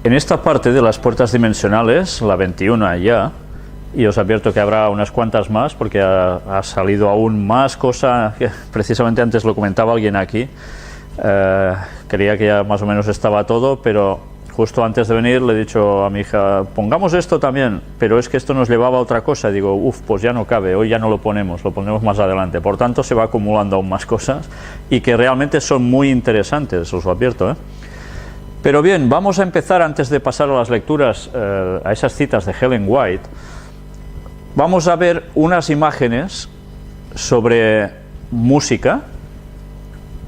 En esta parte de las puertas dimensionales, la 21 ya, y os advierto que habrá unas cuantas más porque ha salido aún más cosa, que precisamente antes lo comentaba alguien aquí, creía que ya más o menos estaba todo, pero justo antes de venir le he dicho a mi hija, pongamos esto también, pero es que esto nos llevaba a otra cosa, digo, pues ya no cabe, hoy ya no lo ponemos más adelante, por tanto se va acumulando aún más cosas y que realmente son muy interesantes, os lo advierto, Pero bien, vamos a empezar, antes de pasar a las lecturas, a esas citas de Ellen White, vamos a ver unas imágenes sobre música,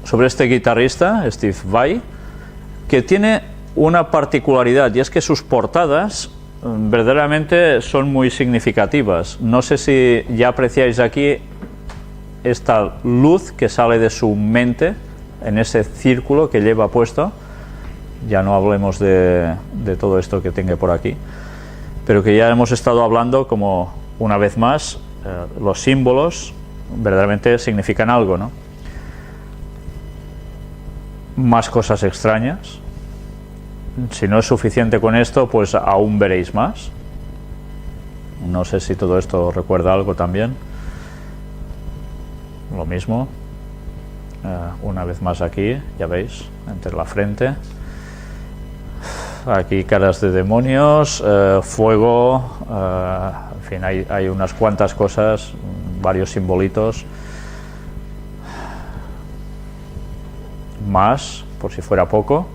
sobre este guitarrista, Steve Vai, que tiene una particularidad, y es que sus portadas verdaderamente son muy significativas. No sé si ya apreciáis aquí esta luz que sale de su mente en ese círculo que lleva puesto. Ya no hablemos de todo esto que tenga por aquí, pero que ya hemos estado hablando, como una vez más, los símbolos verdaderamente significan algo, ¿no? Más cosas extrañas. Si no es suficiente con esto, pues aún veréis más. No sé si todo esto recuerda algo también. Lo mismo. Una vez más aquí, ya veis, entre la frente. Aquí caras de demonios, fuego, en fin, hay unas cuantas cosas, varios simbolitos. Más, por si fuera poco.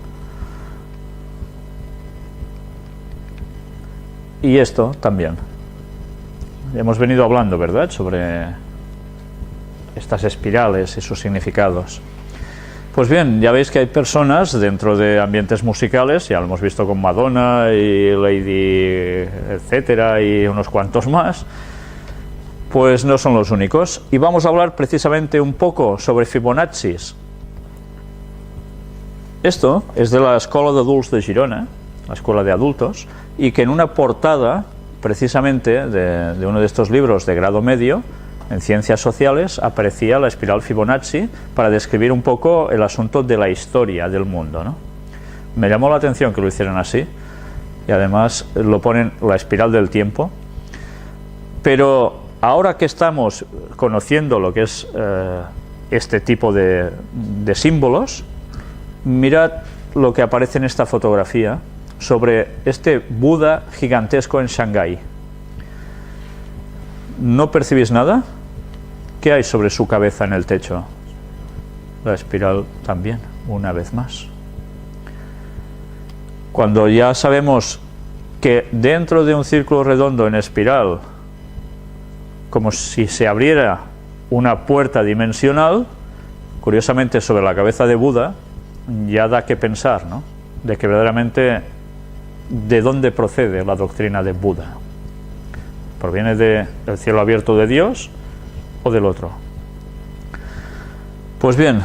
Y esto también. Hemos venido hablando, ¿verdad?, sobre estas espirales y sus significados. Pues bien, ya veis que hay personas dentro de ambientes musicales, ya lo hemos visto con Madonna y Lady etcétera y unos cuantos más, pues no son los únicos. Y vamos a hablar precisamente un poco sobre Fibonacci. Esto es de la Escola d'Adults de Girona, la escuela de adultos, y que en una portada precisamente de uno de estos libros de grado medio en ciencias sociales aparecía la espiral Fibonacci para describir un poco el asunto de la historia del mundo, ¿no? Me llamó la atención que lo hicieran así, y además lo ponen la espiral del tiempo. Pero ahora que estamos conociendo lo que es este tipo de símbolos, mirad lo que aparece en esta fotografía sobre este Buda gigantesco en Shanghái. ¿No percibís nada? ¿Qué hay sobre su cabeza en el techo? La espiral también, una vez más. Cuando ya sabemos que dentro de un círculo redondo en espiral, como si se abriera una puerta dimensional, curiosamente sobre la cabeza de Buda, ya da que pensar, ¿no?, de que verdaderamente de dónde procede la doctrina de Buda. ¿Proviene del cielo abierto de Dios o del otro? Pues bien,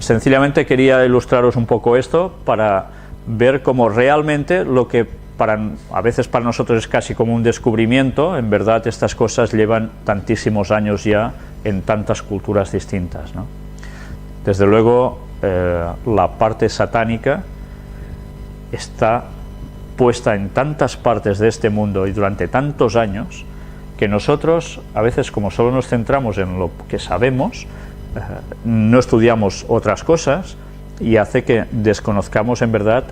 sencillamente quería ilustraros un poco esto para ver cómo realmente lo que a veces para nosotros es casi como un descubrimiento, en verdad estas cosas llevan tantísimos años ya en tantas culturas distintas, ¿no? Desde luego la parte satánica está puesta en tantas partes de este mundo y durante tantos años que nosotros a veces, como solo nos centramos en lo que sabemos, no estudiamos otras cosas, y hace que desconozcamos en verdad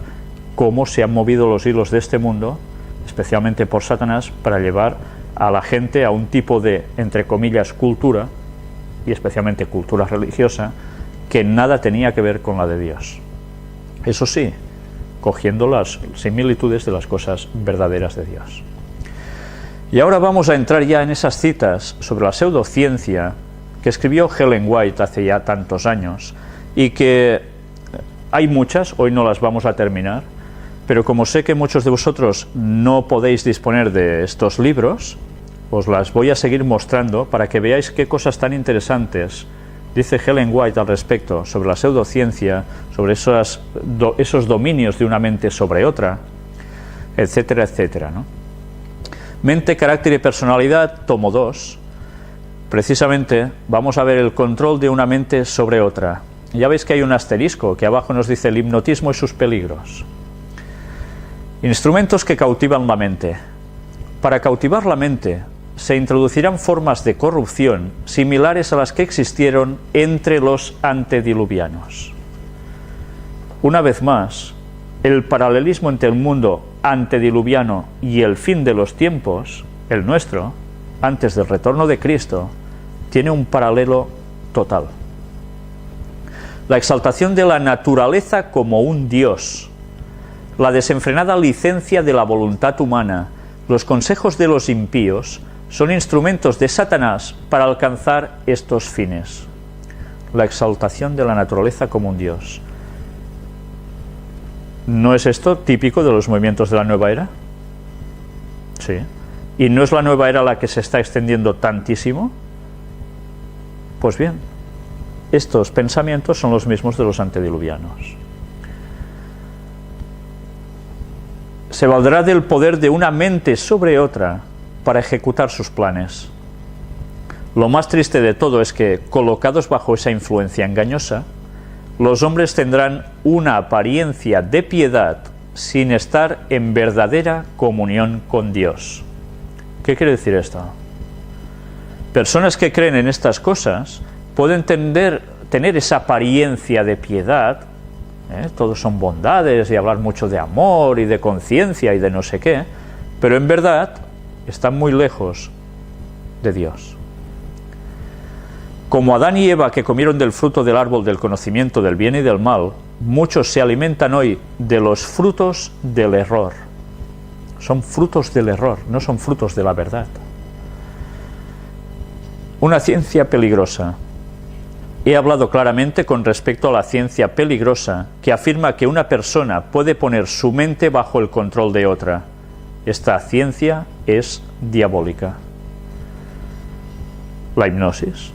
cómo se han movido los hilos de este mundo, especialmente por Satanás, para llevar a la gente a un tipo de, entre comillas, cultura, y especialmente cultura religiosa, que nada tenía que ver con la de Dios. Eso sí, cogiendo las similitudes de las cosas verdaderas de Dios. Y ahora vamos a entrar ya en esas citas sobre la pseudociencia que escribió Ellen White hace ya tantos años, y que hay muchas, hoy no las vamos a terminar, pero como sé que muchos de vosotros no podéis disponer de estos libros, os las voy a seguir mostrando para que veáis qué cosas tan interesantes dice Ellen White al respecto sobre la pseudociencia, sobre esos dominios de una mente sobre otra, etcétera, etcétera, ¿no? Mente, carácter y personalidad, tomo 2. Precisamente vamos a ver el control de una mente sobre otra. Ya veis que hay un asterisco que abajo nos dice el hipnotismo y sus peligros. Instrumentos que cautivan la mente. Para cautivar la mente se introducirán formas de corrupción similares a las que existieron entre los antediluvianos. Una vez más, el paralelismo entre el mundo antediluviano y el fin de los tiempos, el nuestro, antes del retorno de Cristo, tiene un paralelo total. La exaltación de la naturaleza como un Dios, la desenfrenada licencia de la voluntad humana, los consejos de los impíos, son instrumentos de Satanás para alcanzar estos fines. La exaltación de la naturaleza como un Dios. ¿No es esto típico de los movimientos de la nueva era? Sí. ¿Y no es la nueva era la que se está extendiendo tantísimo? Pues bien, estos pensamientos son los mismos de los antediluvianos. Se valdrá del poder de una mente sobre otra para ejecutar sus planes. Lo más triste de todo es que, colocados bajo esa influencia engañosa, los hombres tendrán una apariencia de piedad sin estar en verdadera comunión con Dios. ¿Qué quiere decir esto? Personas que creen en estas cosas pueden tener esa apariencia de piedad, todos son bondades y hablar mucho de amor y de conciencia y de no sé qué, pero en verdad están muy lejos de Dios. Como Adán y Eva, que comieron del fruto del árbol del conocimiento del bien y del mal, muchos se alimentan hoy de los frutos del error. Son frutos del error, no son frutos de la verdad. Una ciencia peligrosa. He hablado claramente con respecto a la ciencia peligrosa que afirma que una persona puede poner su mente bajo el control de otra. Esta ciencia es diabólica. La hipnosis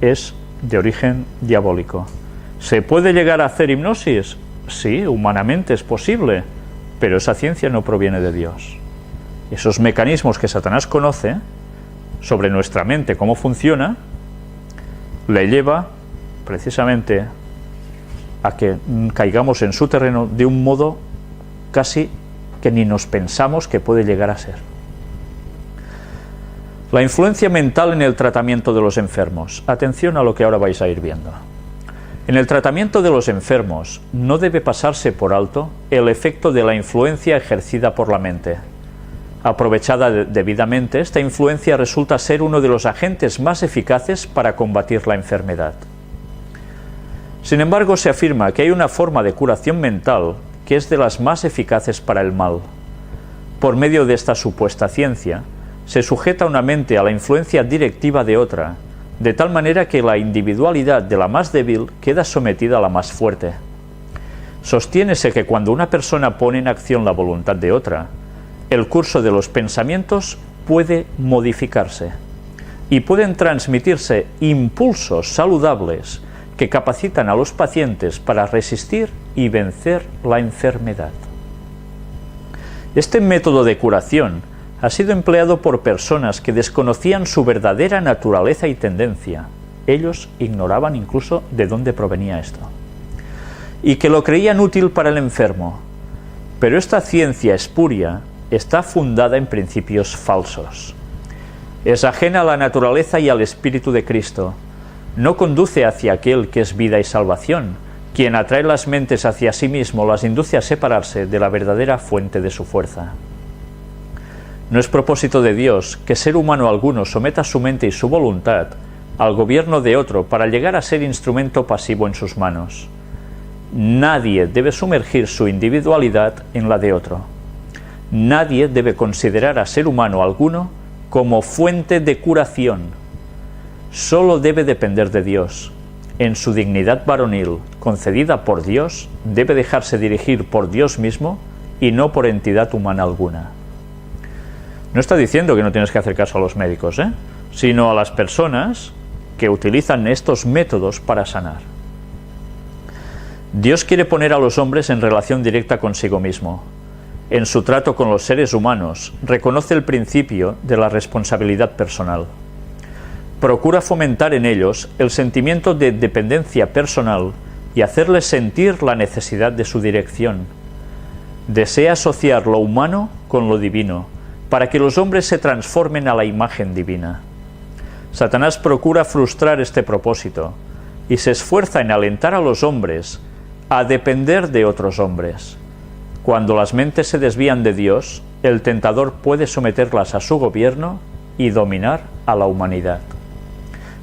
es de origen diabólico. ¿Se puede llegar a hacer hipnosis? Sí, humanamente es posible, pero esa ciencia no proviene de Dios. Esos mecanismos que Satanás conoce sobre nuestra mente, cómo funciona, le lleva precisamente a que caigamos en su terreno de un modo casi que ni nos pensamos que puede llegar a ser. La influencia mental en el tratamiento de los enfermos. Atención a lo que ahora vais a ir viendo. En el tratamiento de los enfermos no debe pasarse por alto el efecto de la influencia ejercida por la mente. Aprovechada debidamente, esta influencia resulta ser uno de los agentes más eficaces para combatir la enfermedad. Sin embargo, se afirma que hay una forma de curación mental que es de las más eficaces para el mal. Por medio de esta supuesta ciencia, se sujeta una mente a la influencia directiva de otra, de tal manera que la individualidad de la más débil queda sometida a la más fuerte. Sostiénese que cuando una persona pone en acción la voluntad de otra, el curso de los pensamientos puede modificarse y pueden transmitirse impulsos saludables que capacitan a los pacientes para resistir y vencer la enfermedad. Este método de curación ha sido empleado por personas que desconocían su verdadera naturaleza y tendencia. Ellos ignoraban incluso de dónde provenía esto. Y que lo creían útil para el enfermo. Pero esta ciencia espuria está fundada en principios falsos. Es ajena a la naturaleza y al Espíritu de Cristo. No conduce hacia aquel que es vida y salvación. Quien atrae las mentes hacia sí mismo las induce a separarse de la verdadera fuente de su fuerza. No es propósito de Dios que ser humano alguno someta su mente y su voluntad al gobierno de otro para llegar a ser instrumento pasivo en sus manos. Nadie debe sumergir su individualidad en la de otro. Nadie debe considerar a ser humano alguno como fuente de curación. Solo debe depender de Dios. En su dignidad varonil, concedida por Dios, debe dejarse dirigir por Dios mismo y no por entidad humana alguna. No está diciendo que no tienes que hacer caso a los médicos, sino a las personas que utilizan estos métodos para sanar. Dios quiere poner a los hombres en relación directa consigo mismo. En su trato con los seres humanos, reconoce el principio de la responsabilidad personal. Procura fomentar en ellos el sentimiento de dependencia personal y hacerles sentir la necesidad de su dirección. Desea asociar lo humano con lo divino, para que los hombres se transformen a la imagen divina. Satanás procura frustrar este propósito y se esfuerza en alentar a los hombres a depender de otros hombres. Cuando las mentes se desvían de Dios, el tentador puede someterlas a su gobierno y dominar a la humanidad.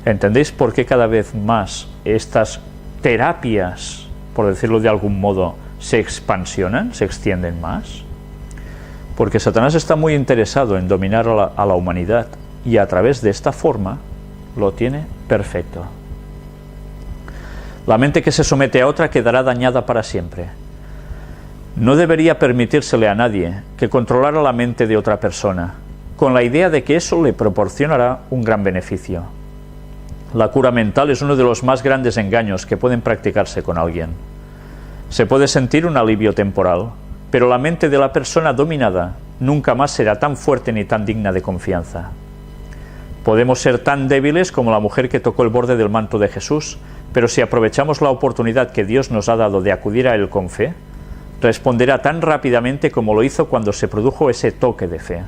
¿Entendéis por qué cada vez más estas terapias, por decirlo de algún modo, se expansionan, se extienden más? Porque Satanás está muy interesado en dominar a la humanidad y a través de esta forma lo tiene perfecto. La mente que se somete a otra quedará dañada para siempre. No debería permitírsele a nadie que controlara la mente de otra persona, con la idea de que eso le proporcionará un gran beneficio. La cura mental es uno de los más grandes engaños que pueden practicarse con alguien. Se puede sentir un alivio temporal, pero la mente de la persona dominada nunca más será tan fuerte ni tan digna de confianza. Podemos ser tan débiles como la mujer que tocó el borde del manto de Jesús, pero si aprovechamos la oportunidad que Dios nos ha dado de acudir a Él con fe, responderá tan rápidamente como lo hizo cuando se produjo ese toque de fe.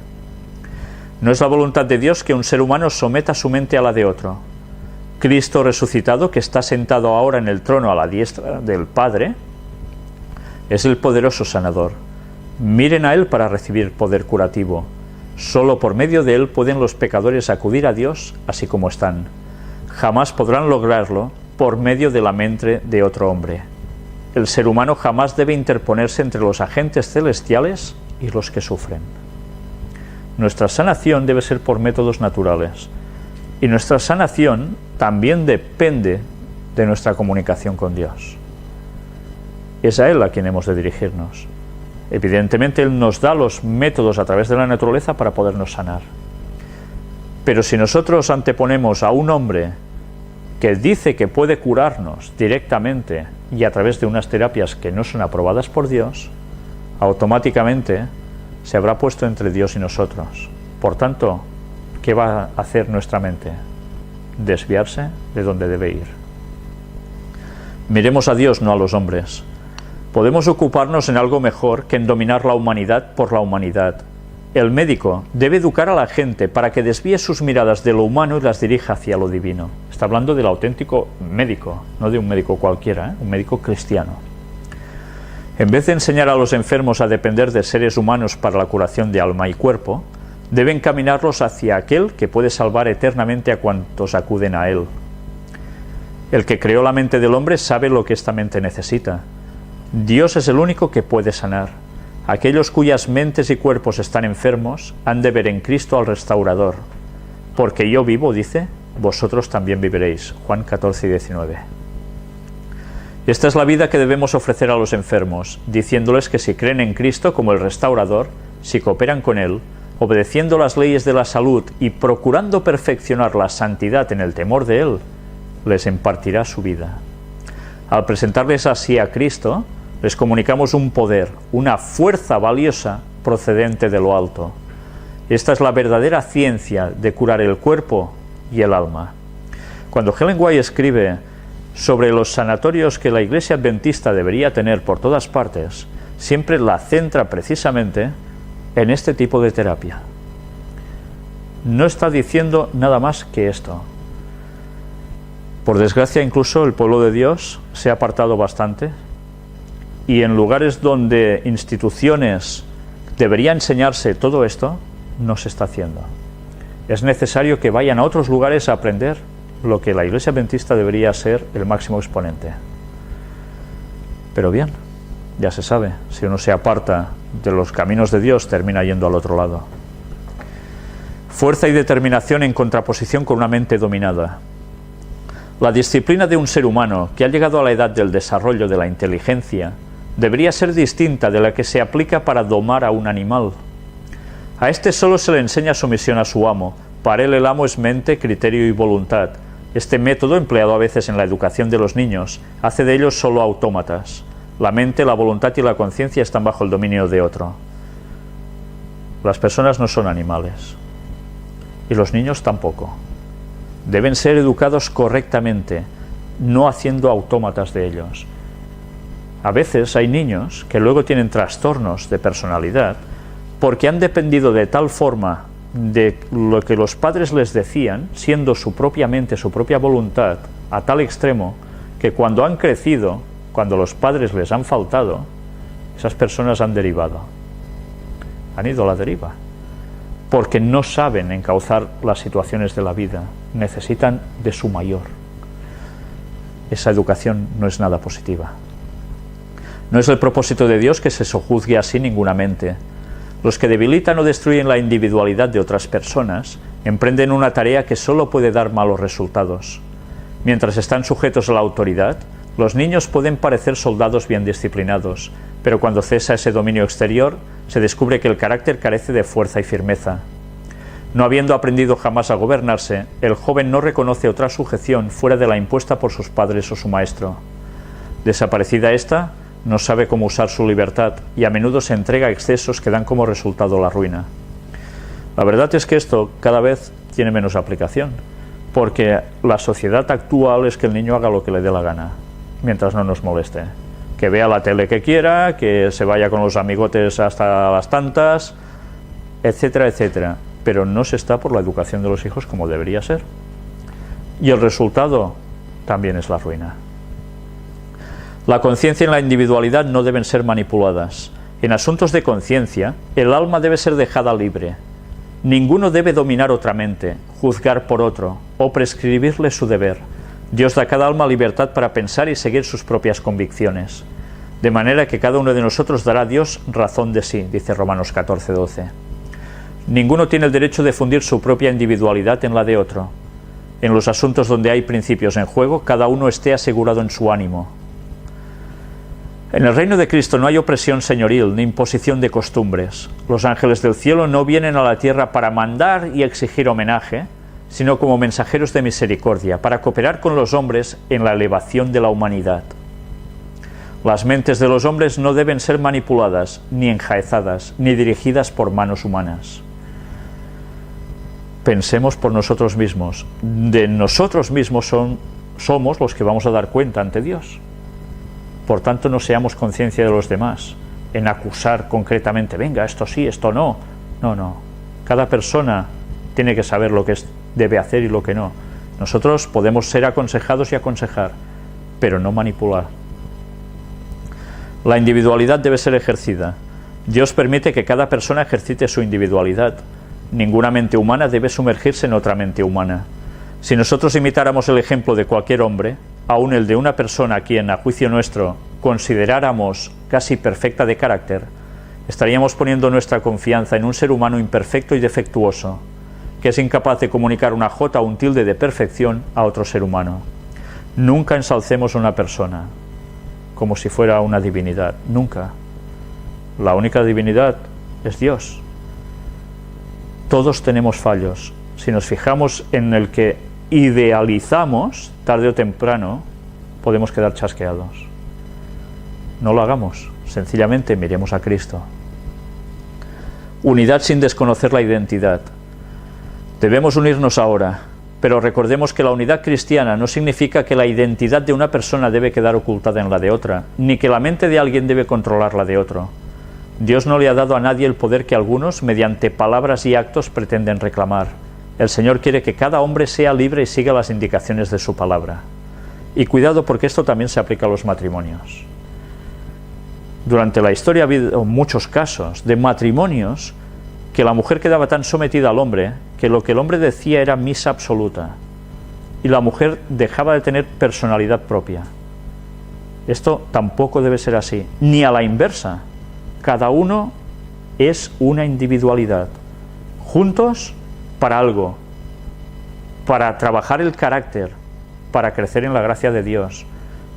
No es la voluntad de Dios que un ser humano someta su mente a la de otro. Cristo resucitado, que está sentado ahora en el trono a la diestra del Padre, es el poderoso sanador. Miren a Él para recibir poder curativo. Solo por medio de Él pueden los pecadores acudir a Dios así como están. Jamás podrán lograrlo por medio de la mente de otro hombre. El ser humano jamás debe interponerse entre los agentes celestiales y los que sufren. Nuestra sanación debe ser por métodos naturales. Y nuestra sanación también depende de nuestra comunicación con Dios. Es a Él a quien hemos de dirigirnos. Evidentemente Él nos da los métodos a través de la naturaleza para podernos sanar. Pero si nosotros anteponemos a un hombre que dice que puede curarnos directamente y a través de unas terapias que no son aprobadas por Dios, automáticamente se habrá puesto entre Dios y nosotros. Por tanto, ¿qué va a hacer nuestra mente? Desviarse de donde debe ir. Miremos a Dios, no a los hombres. Podemos ocuparnos en algo mejor que en dominar la humanidad por la humanidad. El médico debe educar a la gente para que desvíe sus miradas de lo humano y las dirija hacia lo divino. Está hablando del auténtico médico, no de un médico cualquiera, un médico cristiano. En vez de enseñar a los enfermos a depender de seres humanos para la curación de alma y cuerpo, debe encaminarlos hacia aquel que puede salvar eternamente a cuantos acuden a Él. El que creó la mente del hombre sabe lo que esta mente necesita. Dios es el único que puede sanar. Aquellos cuyas mentes y cuerpos están enfermos han de ver en Cristo al restaurador. Porque yo vivo, dice, vosotros también viviréis. Juan 14 y 19. Esta es la vida que debemos ofrecer a los enfermos, diciéndoles que si creen en Cristo como el restaurador, si cooperan con Él, obedeciendo las leyes de la salud y procurando perfeccionar la santidad en el temor de Él, les impartirá su vida. Al presentarles así a Cristo, les comunicamos un poder, una fuerza valiosa procedente de lo alto. Esta es la verdadera ciencia de curar el cuerpo y el alma. Cuando Ellen White escribe sobre los sanatorios que la Iglesia Adventista debería tener por todas partes, siempre la centra precisamente en este tipo de terapia. No está diciendo nada más que esto. Por desgracia, incluso el pueblo de Dios se ha apartado bastante y en lugares donde instituciones debería enseñarse todo esto, no se está haciendo. Es necesario que vayan a otros lugares a aprender lo que la Iglesia Adventista debería ser el máximo exponente. Pero bien, ya se sabe, si uno se aparta de los caminos de Dios, termina yendo al otro lado. Fuerza y determinación en contraposición con una mente dominada. La disciplina de un ser humano que ha llegado a la edad del desarrollo de la inteligencia debería ser distinta de la que se aplica para domar a un animal. A este solo se le enseña sumisión a su amo. Para él el amo es mente, criterio y voluntad. Este método, empleado a veces en la educación de los niños, hace de ellos solo autómatas. La mente, la voluntad y la conciencia están bajo el dominio de otro. Las personas no son animales. Y los niños tampoco. Deben ser educados correctamente, no haciendo autómatas de ellos. A veces hay niños que luego tienen trastornos de personalidad porque han dependido de tal forma de lo que los padres les decían, siendo su propia mente, su propia voluntad, a tal extremo que cuando han crecido, cuando los padres les han faltado, esas personas han derivado, han ido a la deriva, porque no saben encauzar las situaciones de la vida, necesitan de su mayor. Esa educación no es nada positiva. No es el propósito de Dios que se sojuzgue así ninguna mente. Los que debilitan o destruyen la individualidad de otras personas emprenden una tarea que solo puede dar malos resultados. Mientras están sujetos a la autoridad, los niños pueden parecer soldados bien disciplinados, pero cuando cesa ese dominio exterior, se descubre que el carácter carece de fuerza y firmeza. No habiendo aprendido jamás a gobernarse, el joven no reconoce otra sujeción fuera de la impuesta por sus padres o su maestro. Desaparecida esta, no sabe cómo usar su libertad y a menudo se entrega a excesos que dan como resultado la ruina. La verdad es que esto cada vez tiene menos aplicación, porque la sociedad actual es que el niño haga lo que le dé la gana, mientras no nos moleste. Que vea la tele que quiera, que se vaya con los amigotes hasta las tantas, etcétera, etcétera. Pero no se está por la educación de los hijos como debería ser. Y el resultado también es la ruina. La conciencia y la individualidad no deben ser manipuladas. En asuntos de conciencia, el alma debe ser dejada libre. Ninguno debe dominar otra mente, juzgar por otro o prescribirle su deber. Dios da a cada alma libertad para pensar y seguir sus propias convicciones. De manera que cada uno de nosotros dará a Dios razón de sí, dice Romanos 14:12. Ninguno tiene el derecho de fundir su propia individualidad en la de otro. En los asuntos donde hay principios en juego, cada uno esté asegurado en su ánimo. En el reino de Cristo no hay opresión señoril ni imposición de costumbres. Los ángeles del cielo no vienen a la tierra para mandar y exigir homenaje, sino como mensajeros de misericordia, para cooperar con los hombres en la elevación de la humanidad. Las mentes de los hombres no deben ser manipuladas, ni enjaezadas, ni dirigidas por manos humanas. Pensemos por nosotros mismos. De nosotros mismos somos los que vamos a dar cuenta ante Dios. Por tanto, no seamos conciencia de los demás, en acusar concretamente, venga, esto sí, esto no. No. Cada persona tiene que saber lo que debe hacer y lo que no. Nosotros podemos ser aconsejados y aconsejar, pero no manipular. La individualidad debe ser ejercida. Dios permite que cada persona ejercite su individualidad. Ninguna mente humana debe sumergirse en otra mente humana. Si nosotros imitáramos el ejemplo de cualquier hombre, aun el de una persona a quien, a juicio nuestro, consideráramos casi perfecta de carácter, estaríamos poniendo nuestra confianza en un ser humano imperfecto y defectuoso, que es incapaz de comunicar una jota o un tilde de perfección a otro ser humano. Nunca ensalcemos a una persona como si fuera una divinidad, nunca. La única divinidad es Dios. Todos tenemos fallos. Si nos fijamos en el que idealizamos, tarde o temprano podemos quedar chasqueados. No lo hagamos, sencillamente miremos a Cristo. Unidad sin desconocer la identidad. Debemos unirnos ahora, pero recordemos que la unidad cristiana no significa que la identidad de una persona debe quedar ocultada en la de otra, ni que la mente de alguien debe controlar la de otro. Dios no le ha dado a nadie el poder que algunos, mediante palabras y actos, pretenden reclamar. El Señor quiere que cada hombre sea libre y siga las indicaciones de su palabra. Y cuidado, porque esto también se aplica a los matrimonios. Durante la historia ha habido muchos casos de matrimonios que la mujer quedaba tan sometida al hombre que lo que el hombre decía era misa absoluta y la mujer dejaba de tener personalidad propia. Esto tampoco debe ser así, ni a la inversa. Cada uno es una individualidad, juntos para algo, para trabajar el carácter, para crecer en la gracia de Dios,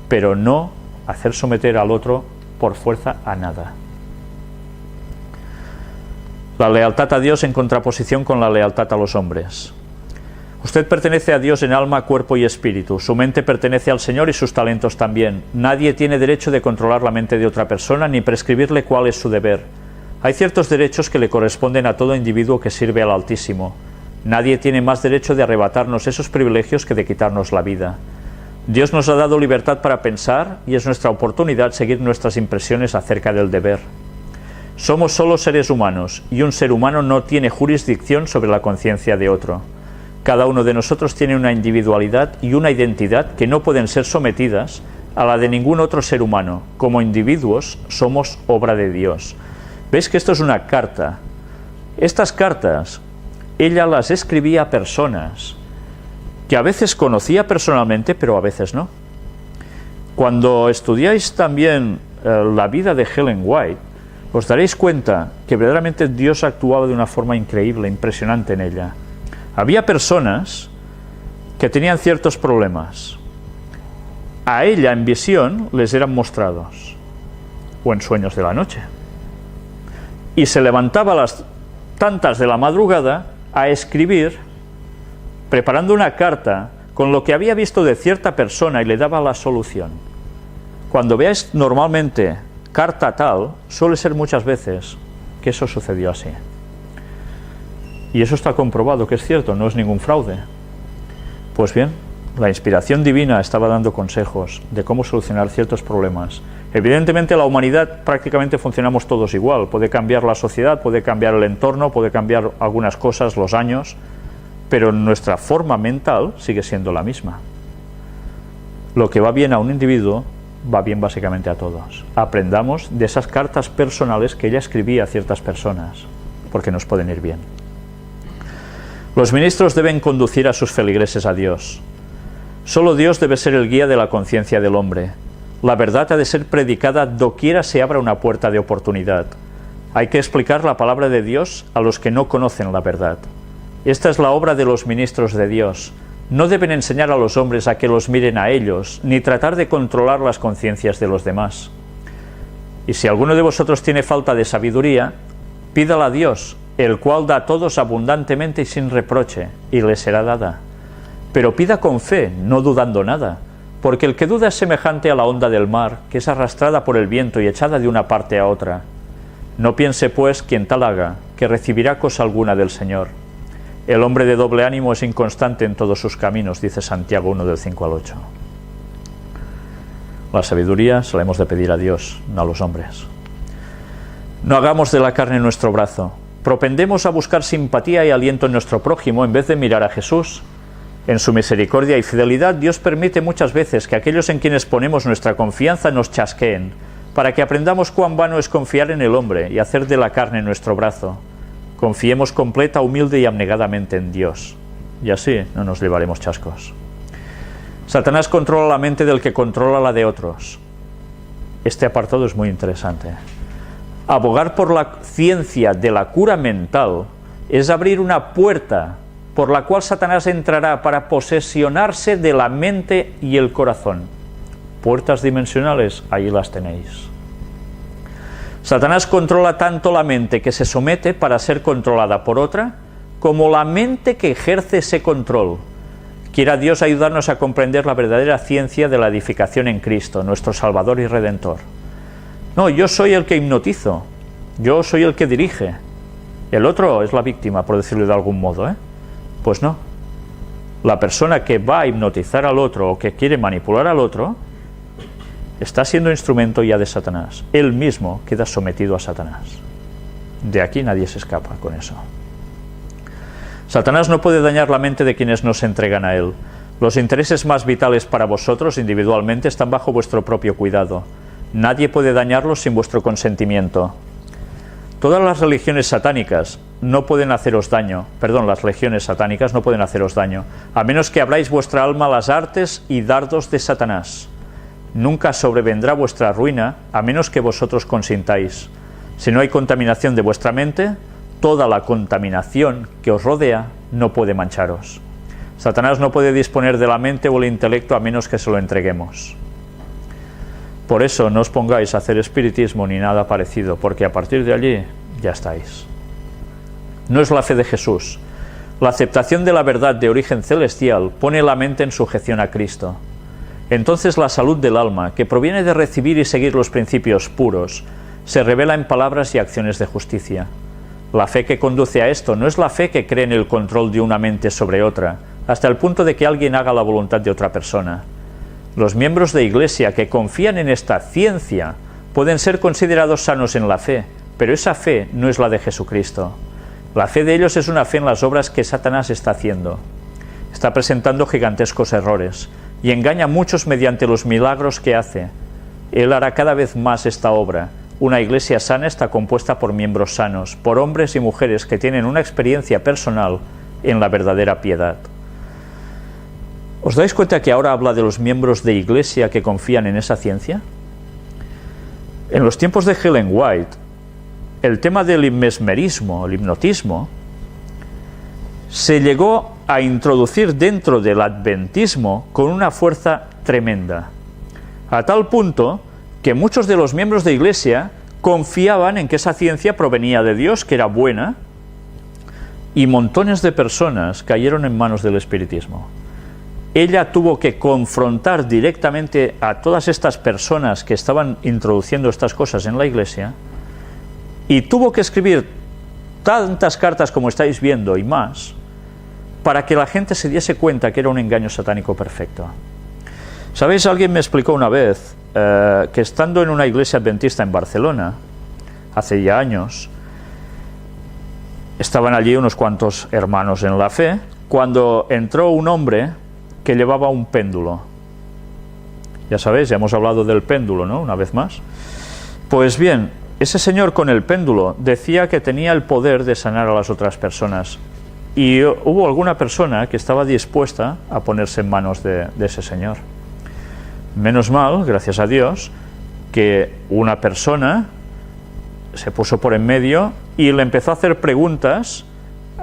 pero no hacer someter al otro por fuerza a nada. La lealtad a Dios en contraposición con la lealtad a los hombres. Usted pertenece a Dios en alma, cuerpo y espíritu. Su mente pertenece al Señor y sus talentos también. Nadie tiene derecho de controlar la mente de otra persona ni prescribirle cuál es su deber. Hay ciertos derechos que le corresponden a todo individuo que sirve al Altísimo. Nadie tiene más derecho de arrebatarnos esos privilegios que de quitarnos la vida. Dios nos ha dado libertad para pensar y es nuestra oportunidad seguir nuestras impresiones acerca del deber. Somos solo seres humanos y un ser humano no tiene jurisdicción sobre la conciencia de otro. Cada uno de nosotros tiene una individualidad y una identidad que no pueden ser sometidas a la de ningún otro ser humano. Como individuos somos obra de Dios. ¿Veis que esto es una carta? Estas cartas ella las escribía a personas que a veces conocía personalmente, pero a veces no. Cuando estudiáis también la vida de Ellen White, os daréis cuenta que verdaderamente Dios actuaba de una forma increíble, impresionante en ella. Había personas que tenían ciertos problemas. A ella en visión les eran mostrados, o en sueños de la noche. Y se levantaba a las tantas de la madrugada a escribir, preparando una carta con lo que había visto de cierta persona y le daba la solución. Cuando veáis normalmente carta tal, suele ser muchas veces que eso sucedió así. Y eso está comprobado que es cierto, no es ningún fraude. Pues bien, la inspiración divina estaba dando consejos de cómo solucionar ciertos problemas. Evidentemente la humanidad prácticamente funcionamos todos igual. Puede cambiar la sociedad, puede cambiar el entorno, puede cambiar algunas cosas, los años, pero nuestra forma mental sigue siendo la misma. Lo que va bien a un individuo va bien básicamente a todos. Aprendamos de esas cartas personales que ella escribía a ciertas personas, porque nos pueden ir bien. Los ministros deben conducir a sus feligreses a Dios. Solo Dios debe ser el guía de la conciencia del hombre. La verdad ha de ser predicada doquiera se abra una puerta de oportunidad. Hay que explicar la palabra de Dios a los que no conocen la verdad. Esta es la obra de los ministros de Dios. No deben enseñar a los hombres a que los miren a ellos, ni tratar de controlar las conciencias de los demás. Y si alguno de vosotros tiene falta de sabiduría, pídala a Dios, el cual da a todos abundantemente y sin reproche, y le será dada. Pero pida con fe, no dudando nada, porque el que duda es semejante a la onda del mar, que es arrastrada por el viento y echada de una parte a otra. No piense, pues, quien tal haga, que recibirá cosa alguna del Señor. El hombre de doble ánimo es inconstante en todos sus caminos, dice Santiago 1, del 5 al 8. La sabiduría se la hemos de pedir a Dios, no a los hombres. No hagamos de la carne nuestro brazo. Propendemos a buscar simpatía y aliento en nuestro prójimo en vez de mirar a Jesús. En su misericordia y fidelidad, Dios permite muchas veces que aquellos en quienes ponemos nuestra confianza nos chasqueen, para que aprendamos cuán vano es confiar en el hombre y hacer de la carne nuestro brazo. Confiemos completa, humilde y abnegadamente en Dios, y así no nos llevaremos chascos. Satanás controla la mente del que controla la de otros. Este apartado es muy interesante. Abogar por la ciencia de la cura mental es abrir una puerta por la cual Satanás entrará para posesionarse de la mente y el corazón. Puertas dimensionales, ahí las tenéis. Satanás controla tanto la mente que se somete para ser controlada por otra, como la mente que ejerce ese control. Quiera Dios ayudarnos a comprender la verdadera ciencia de la edificación en Cristo, nuestro Salvador y Redentor. No, yo soy el que hipnotizo, yo soy el que dirige. El otro es la víctima, por decirlo de algún modo, ¿eh? Pues no. La persona que va a hipnotizar al otro o que quiere manipular al otro está siendo instrumento ya de Satanás. Él mismo queda sometido a Satanás. De aquí nadie se escapa con eso. Satanás no puede dañar la mente de quienes no se entregan a él. Los intereses más vitales para vosotros individualmente están bajo vuestro propio cuidado. Nadie puede dañarlos sin vuestro consentimiento. Todas las religiones satánicas no pueden haceros daño, las legiones satánicas no pueden haceros daño, a menos que abráis vuestra alma a las artes y dardos de Satanás. Nunca sobrevendrá vuestra ruina, a menos que vosotros consintáis. Si no hay contaminación de vuestra mente, toda la contaminación que os rodea no puede mancharos. Satanás no puede disponer de la mente o el intelecto a menos que se lo entreguemos. Por eso no os pongáis a hacer espiritismo ni nada parecido, porque a partir de allí ya estáis. No es la fe de Jesús. La aceptación de la verdad de origen celestial pone la mente en sujeción a Cristo. Entonces la salud del alma, que proviene de recibir y seguir los principios puros, se revela en palabras y acciones de justicia. La fe que conduce a esto no es la fe que cree en el control de una mente sobre otra, hasta el punto de que alguien haga la voluntad de otra persona. Los miembros de Iglesia que confían en esta ciencia pueden ser considerados sanos en la fe, pero esa fe no es la de Jesucristo. La fe de ellos es una fe en las obras que Satanás está haciendo. Está presentando gigantescos errores y engaña a muchos mediante los milagros que hace. Él hará cada vez más esta obra. Una iglesia sana está compuesta por miembros sanos, por hombres y mujeres que tienen una experiencia personal en la verdadera piedad. ¿Os dais cuenta que ahora habla de los miembros de iglesia que confían en esa ciencia? En los tiempos de Ellen White, el tema del mesmerismo, el hipnotismo, se llegó a introducir dentro del adventismo con una fuerza tremenda, a tal punto que muchos de los miembros de iglesia confiaban en que esa ciencia provenía de Dios, que era buena, y montones de personas cayeron en manos del espiritismo. Ella tuvo que confrontar directamente a todas estas personas que estaban introduciendo estas cosas en la iglesia, y tuvo que escribir tantas cartas como estáis viendo y más, para que la gente se diese cuenta que era un engaño satánico perfecto. ¿Sabéis? Alguien me explicó una vez que estando en una iglesia adventista en Barcelona, hace ya años, estaban allí unos cuantos hermanos en la fe, cuando entró un hombre que llevaba un péndulo. Ya sabéis, ya hemos hablado del péndulo, ¿no? Una vez más. Pues bien, ese señor con el péndulo decía que tenía el poder de sanar a las otras personas. Y hubo alguna persona que estaba dispuesta a ponerse en manos de ese señor. Menos mal, gracias a Dios, que una persona se puso por en medio y le empezó a hacer preguntas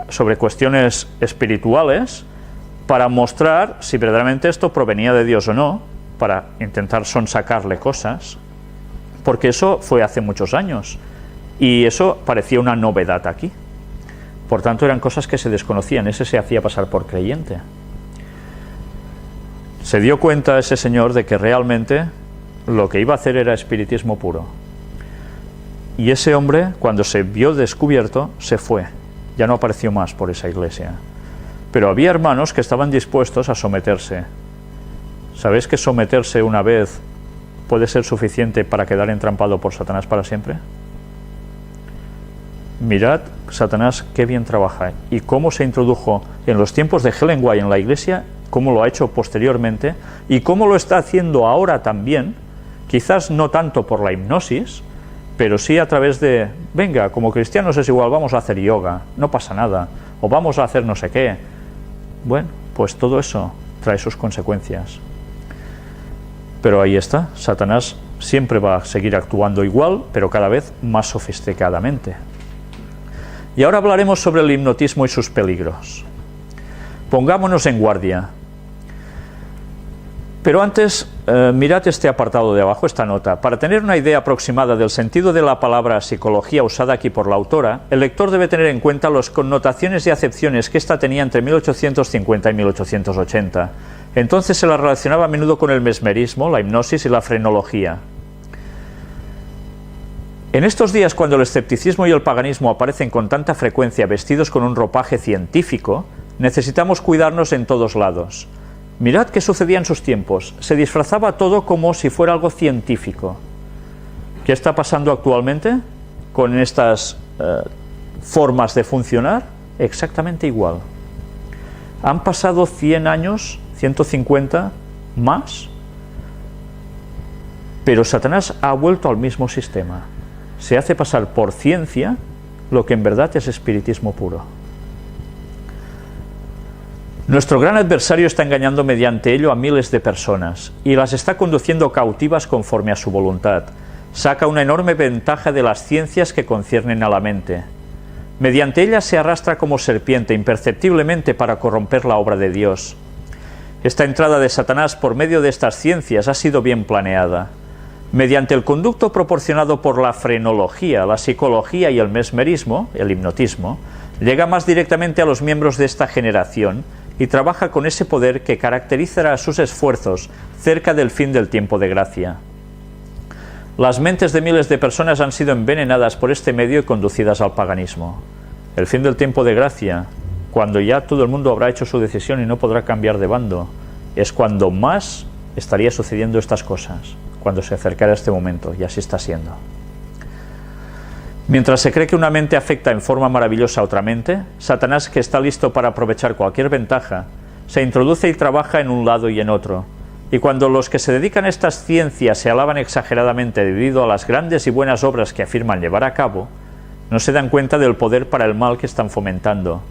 sobre cuestiones espirituales para mostrar si verdaderamente esto provenía de Dios o no, para intentar sonsacarle cosas, porque eso fue hace muchos años y eso parecía una novedad aquí. Por tanto, eran cosas que se desconocían. Ese se hacía pasar por creyente. Se dio cuenta ese señor de que realmente lo que iba a hacer era espiritismo puro. Y ese hombre, cuando se vio descubierto, se fue. Ya no apareció más por esa iglesia. Pero había hermanos que estaban dispuestos a someterse. ¿Sabéis que someterse una vez puede ser suficiente para quedar entrampado por Satanás para siempre? Mirad, Satanás, qué bien trabaja y cómo se introdujo en los tiempos de Ellen White en la iglesia, cómo lo ha hecho posteriormente y cómo lo está haciendo ahora también, quizás no tanto por la hipnosis, pero sí a través de, venga, como cristianos es igual, vamos a hacer yoga, no pasa nada, o vamos a hacer no sé qué. Bueno, pues todo eso trae sus consecuencias. Pero ahí está, Satanás siempre va a seguir actuando igual, pero cada vez más sofisticadamente. Y ahora hablaremos sobre el hipnotismo y sus peligros. Pongámonos en guardia. Pero antes, mirad este apartado de abajo, esta nota. Para tener una idea aproximada del sentido de la palabra psicología usada aquí por la autora, el lector debe tener en cuenta las connotaciones y acepciones que ésta tenía entre 1850 y 1880. Entonces se la relacionaba a menudo con el mesmerismo, la hipnosis y la frenología. En estos días, cuando el escepticismo y el paganismo aparecen con tanta frecuencia vestidos con un ropaje científico, necesitamos cuidarnos en todos lados. Mirad qué sucedía en sus tiempos. Se disfrazaba todo como si fuera algo científico. ¿Qué está pasando actualmente con estas formas de funcionar? Exactamente igual. Han pasado 100 años, 150 más, pero Satanás ha vuelto al mismo sistema. Se hace pasar por ciencia lo que en verdad es espiritismo puro. Nuestro gran adversario está engañando mediante ello a miles de personas y las está conduciendo cautivas conforme a su voluntad. Saca una enorme ventaja de las ciencias que conciernen a la mente. Mediante ellas se arrastra como serpiente imperceptiblemente para corromper la obra de Dios. Esta entrada de Satanás por medio de estas ciencias ha sido bien planeada. Mediante el conducto proporcionado por la frenología, la psicología y el mesmerismo, el hipnotismo, llega más directamente a los miembros de esta generación y trabaja con ese poder que caracterizará sus esfuerzos cerca del fin del tiempo de gracia. Las mentes de miles de personas han sido envenenadas por este medio y conducidas al paganismo. El fin del tiempo de gracia, cuando ya todo el mundo habrá hecho su decisión y no podrá cambiar de bando, es cuando más estaría sucediendo estas cosas cuando se acercara este momento, y así está siendo. Mientras se cree que una mente afecta en forma maravillosa a otra mente, Satanás, que está listo para aprovechar cualquier ventaja, se introduce y trabaja en un lado y en otro. Y cuando los que se dedican a estas ciencias se alaban exageradamente debido a las grandes y buenas obras que afirman llevar a cabo, no se dan cuenta del poder para el mal que están fomentando.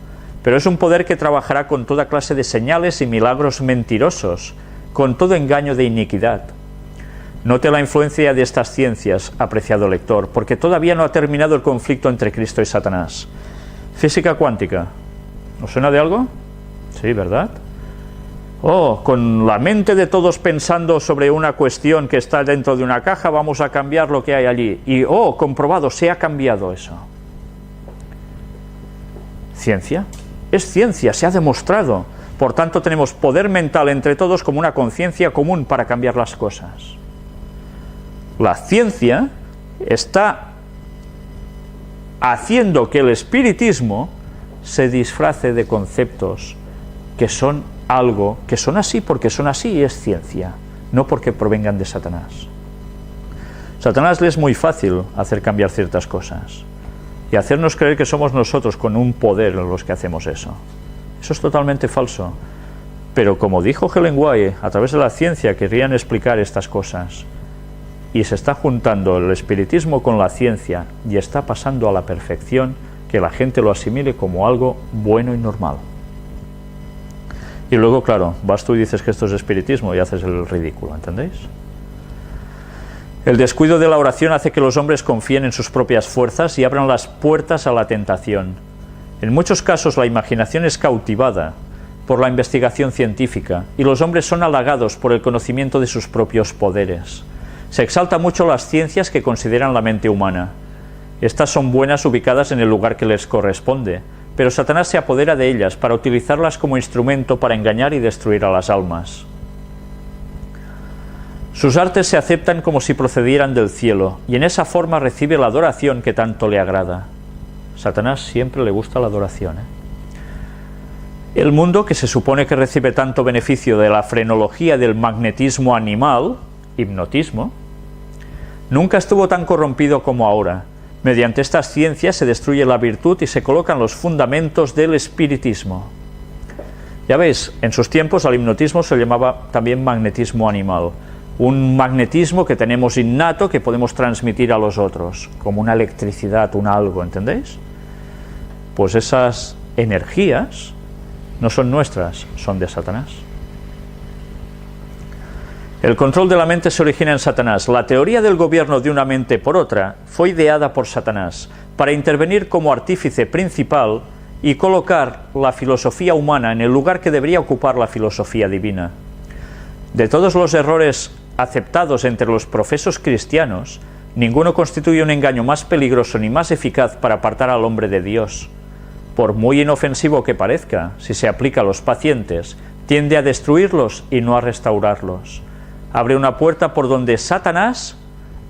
Pero es un poder que trabajará con toda clase de señales y milagros mentirosos, con todo engaño de iniquidad. Note la influencia de estas ciencias, apreciado lector, porque todavía no ha terminado el conflicto entre Cristo y Satanás. Física cuántica. ¿Os suena de algo? Sí, ¿verdad? Con la mente de todos pensando sobre una cuestión que está dentro de una caja, vamos a cambiar lo que hay allí. Y, comprobado, se ha cambiado eso. ¿Ciencia? Es ciencia, se ha demostrado. Por tanto, tenemos poder mental entre todos como una conciencia común para cambiar las cosas. La ciencia está haciendo que el espiritismo se disfrace de conceptos que son algo, que son así porque son así y es ciencia, no porque provengan de Satanás. Satanás le es muy fácil hacer cambiar ciertas cosas y hacernos creer que somos nosotros con un poder los que hacemos eso. Eso es totalmente falso. Pero como dijo Helen White, a través de la ciencia querían explicar estas cosas. Y se está juntando el espiritismo con la ciencia y está pasando a la perfección que la gente lo asimile como algo bueno y normal. Y luego, claro, vas tú y dices que esto es espiritismo y haces el ridículo, ¿entendéis? El descuido de la oración hace que los hombres confíen en sus propias fuerzas y abran las puertas a la tentación. En muchos casos la imaginación es cautivada por la investigación científica y los hombres son halagados por el conocimiento de sus propios poderes. Se exalta mucho las ciencias que consideran la mente humana. Estas son buenas ubicadas en el lugar que les corresponde, pero Satanás se apodera de ellas para utilizarlas como instrumento para engañar y destruir a las almas. Sus artes se aceptan como si procedieran del cielo, y en esa forma recibe la adoración que tanto le agrada. Satanás siempre le gusta la adoración, El mundo, que se supone que recibe tanto beneficio de la frenología del magnetismo animal, hipnotismo, nunca estuvo tan corrompido como ahora. Mediante estas ciencias se destruye la virtud y se colocan los fundamentos del espiritismo. Ya veis, en sus tiempos al hipnotismo se llamaba también magnetismo animal, un magnetismo que tenemos innato que podemos transmitir a los otros, como una electricidad, un algo, ¿entendéis? Pues esas energías no son nuestras, son de Satanás. El control de la mente se origina en Satanás. La teoría del gobierno de una mente por otra fue ideada por Satanás para intervenir como artífice principal y colocar la filosofía humana en el lugar que debería ocupar la filosofía divina. De todos los errores aceptados entre los profesos cristianos, ninguno constituye un engaño más peligroso ni más eficaz para apartar al hombre de Dios. Por muy inofensivo que parezca, si se aplica a los pacientes, tiende a destruirlos y no a restaurarlos. Abre una puerta por donde Satanás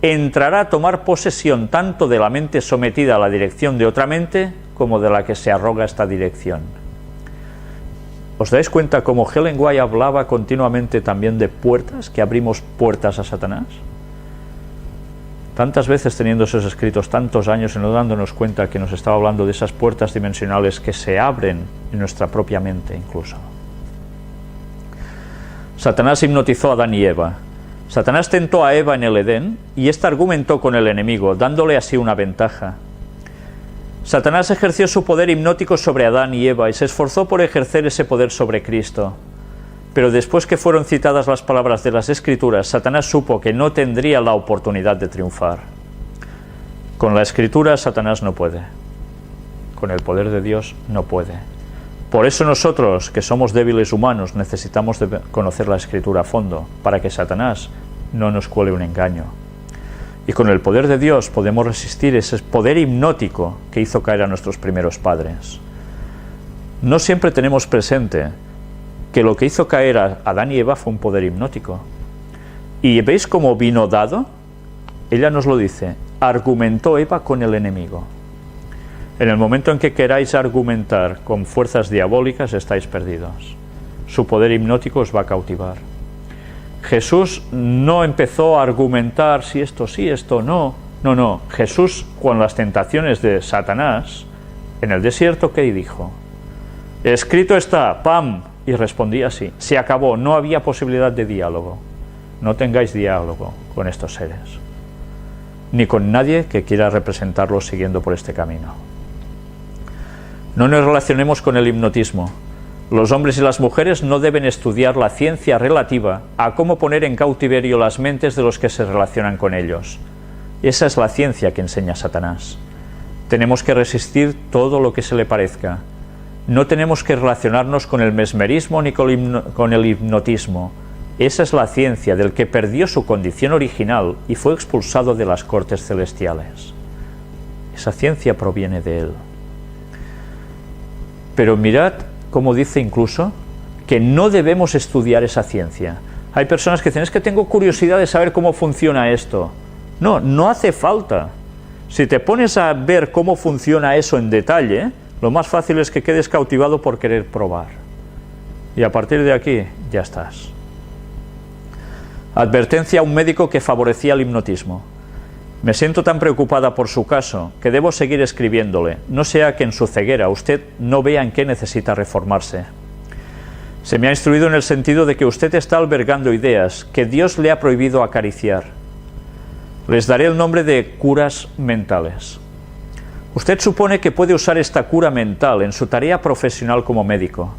entrará a tomar posesión tanto de la mente sometida a la dirección de otra mente como de la que se arroga esta dirección. ¿Os dais cuenta cómo Helen White hablaba continuamente también de puertas, que abrimos puertas a Satanás? Tantas veces teniendo esos escritos tantos años y no dándonos cuenta que nos estaba hablando de esas puertas dimensionales que se abren en nuestra propia mente incluso. Satanás hipnotizó a Adán y Eva. Satanás tentó a Eva en el Edén y ésta argumentó con el enemigo, dándole así una ventaja. Satanás ejerció su poder hipnótico sobre Adán y Eva y se esforzó por ejercer ese poder sobre Cristo. Pero después que fueron citadas las palabras de las Escrituras, Satanás supo que no tendría la oportunidad de triunfar. Con la Escritura Satanás no puede. Con el poder de Dios no puede. Por eso nosotros, que somos débiles humanos, necesitamos de conocer la Escritura a fondo, para que Satanás no nos cuele un engaño. Y con el poder de Dios podemos resistir ese poder hipnótico que hizo caer a nuestros primeros padres. No siempre tenemos presente que lo que hizo caer a Adán y Eva fue un poder hipnótico. ¿Y veis cómo vino dado? Ella nos lo dice, argumentó Eva con el enemigo. En el momento en que queráis argumentar con fuerzas diabólicas, estáis perdidos. Su poder hipnótico os va a cautivar. Jesús no empezó a argumentar si esto sí, esto no. No. Jesús, con las tentaciones de Satanás, en el desierto, ¿qué dijo? Escrito está, ¡pam! Y respondía así. Se acabó, no había posibilidad de diálogo. No tengáis diálogo con estos seres, ni con nadie que quiera representarlos siguiendo por este camino. No nos relacionemos con el hipnotismo. Los hombres y las mujeres no deben estudiar la ciencia relativa a cómo poner en cautiverio las mentes de los que se relacionan con ellos. Esa es la ciencia que enseña Satanás. Tenemos que resistir todo lo que se le parezca. No tenemos que relacionarnos con el mesmerismo ni con el hipnotismo. Esa es la ciencia del que perdió su condición original y fue expulsado de las cortes celestiales. Esa ciencia proviene de él. Pero mirad cómo dice incluso que no debemos estudiar esa ciencia. Hay personas que dicen, es que tengo curiosidad de saber cómo funciona esto. No hace falta. Si te pones a ver cómo funciona eso en detalle, lo más fácil es que quedes cautivado por querer probar. Y a partir de aquí, ya estás. Advertencia a un médico que favorecía el hipnotismo. Me siento tan preocupada por su caso que debo seguir escribiéndole, no sea que en su ceguera usted no vea en qué necesita reformarse. Se me ha instruido en el sentido de que usted está albergando ideas que Dios le ha prohibido acariciar. Les daré el nombre de curas mentales. Usted supone que puede usar esta cura mental en su tarea profesional como médico.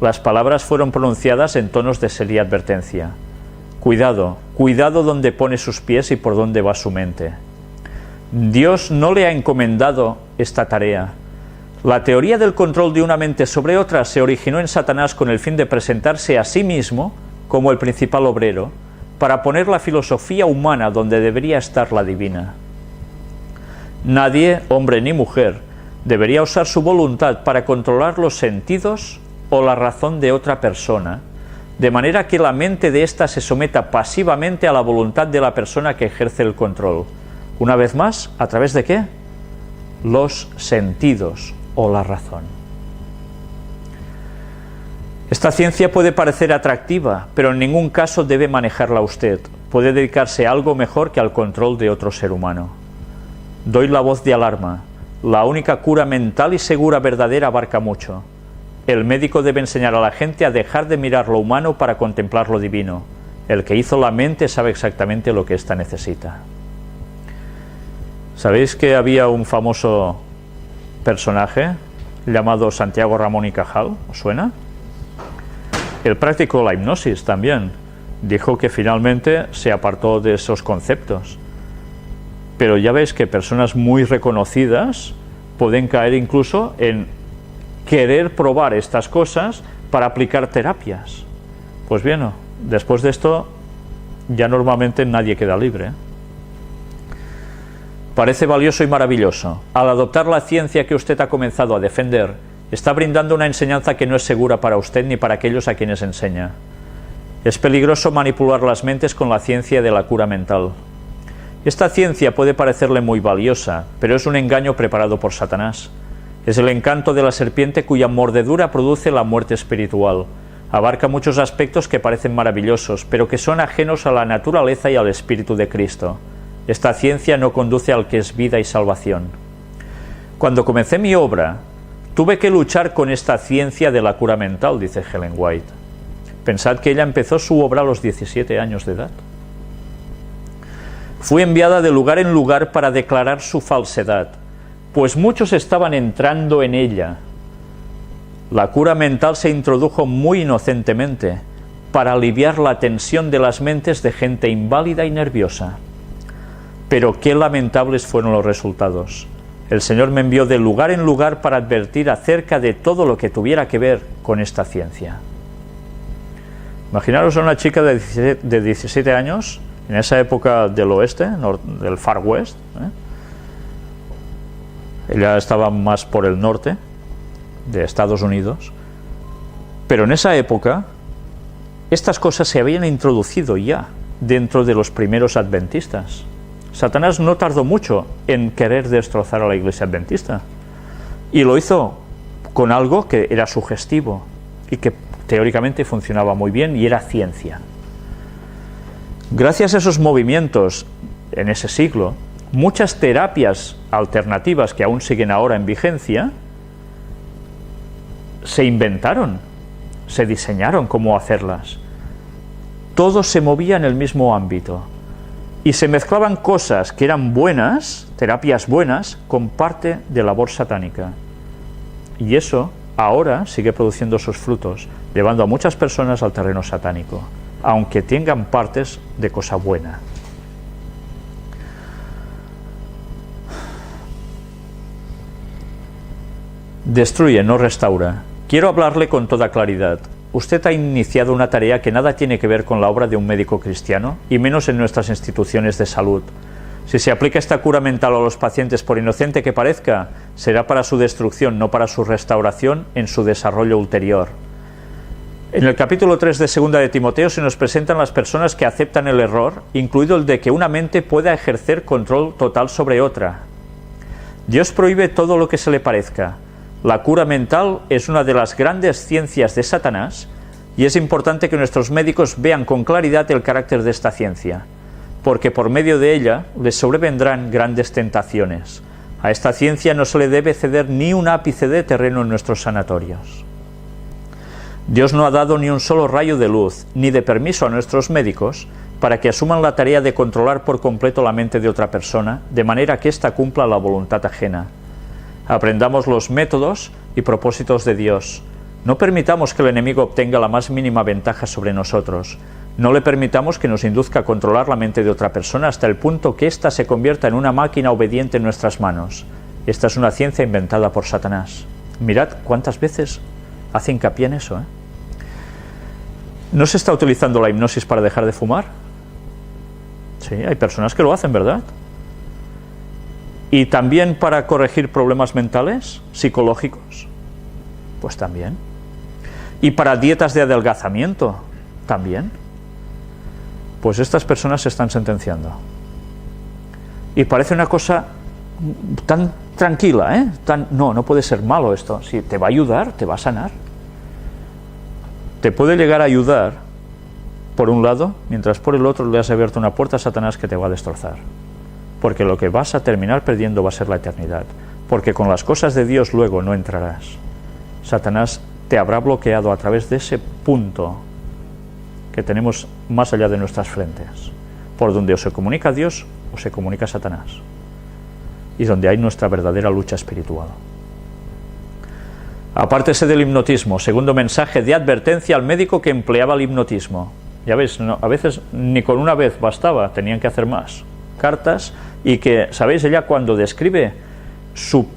Las palabras fueron pronunciadas en tonos de seria advertencia. Cuidado donde pone sus pies y por dónde va su mente. Dios no le ha encomendado esta tarea. La teoría del control de una mente sobre otra se originó en Satanás con el fin de presentarse a sí mismo como el principal obrero, para poner la filosofía humana donde debería estar la divina. Nadie, hombre ni mujer, debería usar su voluntad para controlar los sentidos o la razón de otra persona, de manera que la mente de ésta se someta pasivamente a la voluntad de la persona que ejerce el control. Una vez más, ¿a través de qué? Los sentidos o la razón. Esta ciencia puede parecer atractiva, pero en ningún caso debe manejarla usted. Puede dedicarse a algo mejor que al control de otro ser humano. Doy la voz de alarma. La única cura mental y segura verdadera abarca mucho. El médico debe enseñar a la gente a dejar de mirar lo humano para contemplar lo divino. El que hizo la mente sabe exactamente lo que ésta necesita. ¿Sabéis que había un famoso personaje llamado Santiago Ramón y Cajal? ¿Os suena? Él practicó la hipnosis también. Dijo que finalmente se apartó de esos conceptos. Pero ya veis que personas muy reconocidas pueden caer incluso en querer probar estas cosas para aplicar terapias. Pues bien, después de esto ya normalmente nadie queda libre. Parece valioso y maravilloso. Al adoptar la ciencia que usted ha comenzado a defender, está brindando una enseñanza que no es segura para usted ni para aquellos a quienes enseña. Es peligroso manipular las mentes con la ciencia de la cura mental. Esta ciencia puede parecerle muy valiosa, pero es un engaño preparado por Satanás. Es el encanto de la serpiente cuya mordedura produce la muerte espiritual. Abarca muchos aspectos que parecen maravillosos, pero que son ajenos a la naturaleza y al Espíritu de Cristo. Esta ciencia no conduce al que es vida y salvación. Cuando comencé mi obra, tuve que luchar con esta ciencia de la cura mental, dice Ellen White. Pensad que ella empezó su obra a los 17 años de edad. Fui enviada de lugar en lugar para declarar su falsedad, pues muchos estaban entrando en ella. La cura mental se introdujo muy inocentemente para aliviar la tensión de las mentes de gente inválida y nerviosa. Pero qué lamentables fueron los resultados. El Señor me envió de lugar en lugar para advertir acerca de todo lo que tuviera que ver con esta ciencia. Imaginaros a una chica de 17 años, en esa época del oeste, del Far West, Ella estaba más por el norte de Estados Unidos, pero en esa época estas cosas se habían introducido ya dentro de los primeros adventistas. Satanás no tardó mucho en querer destrozar a la iglesia adventista, y lo hizo con algo que era sugestivo y que teóricamente funcionaba muy bien y era ciencia. Gracias a esos movimientos en ese siglo, muchas terapias alternativas que aún siguen ahora en vigencia se inventaron, se diseñaron cómo hacerlas. Todo se movía en el mismo ámbito y se mezclaban cosas que eran buenas, terapias buenas, con parte de labor satánica. Y eso ahora sigue produciendo sus frutos, llevando a muchas personas al terreno satánico, aunque tengan partes de cosa buena. Destruye, no restaura. Quiero hablarle con toda claridad. Usted ha iniciado una tarea que nada tiene que ver con la obra de un médico cristiano, y menos en nuestras instituciones de salud. Si se aplica esta cura mental a los pacientes, por inocente que parezca, será para su destrucción, no para su restauración en su desarrollo ulterior. En el capítulo 3 de 2 de Timoteo se nos presentan las personas que aceptan el error, incluido el de que una mente pueda ejercer control total sobre otra. Dios prohíbe todo lo que se le parezca. La cura mental es una de las grandes ciencias de Satanás y es importante que nuestros médicos vean con claridad el carácter de esta ciencia, porque por medio de ella les sobrevendrán grandes tentaciones. A esta ciencia no se le debe ceder ni un ápice de terreno en nuestros sanatorios. Dios no ha dado ni un solo rayo de luz, ni de permiso a nuestros médicos para que asuman la tarea de controlar por completo la mente de otra persona, de manera que ésta cumpla la voluntad ajena. Aprendamos los métodos y propósitos de Dios. No permitamos que el enemigo obtenga la más mínima ventaja sobre nosotros. No le permitamos que nos induzca a controlar la mente de otra persona hasta el punto que ésta se convierta en una máquina obediente en nuestras manos. Esta es una ciencia inventada por Satanás. Mirad cuántas veces hace hincapié en eso, ¿eh? ¿No se está utilizando la hipnosis para dejar de fumar? Sí, hay personas que lo hacen, ¿verdad? ¿Y también para corregir problemas mentales, psicológicos? Pues también. ¿Y para dietas de adelgazamiento? También. Pues estas personas se están sentenciando. Y parece una cosa tan tranquila, ¿eh? No puede ser malo esto. Si te va a ayudar, te va a sanar. Te puede llegar a ayudar, por un lado, mientras por el otro le has abierto una puerta a Satanás que te va a destrozar. Porque lo que vas a terminar perdiendo va a ser la eternidad. Porque con las cosas de Dios luego no entrarás. Satanás te habrá bloqueado a través de ese punto que tenemos más allá de nuestras frentes, por donde o se comunica Dios o se comunica Satanás, y donde hay nuestra verdadera lucha espiritual. Apártese del hipnotismo. Segundo mensaje de advertencia al médico que empleaba el hipnotismo. Ya ves, a veces ni con una vez bastaba, tenían que hacer más cartas, y que, ¿sabéis? Ella cuando describe su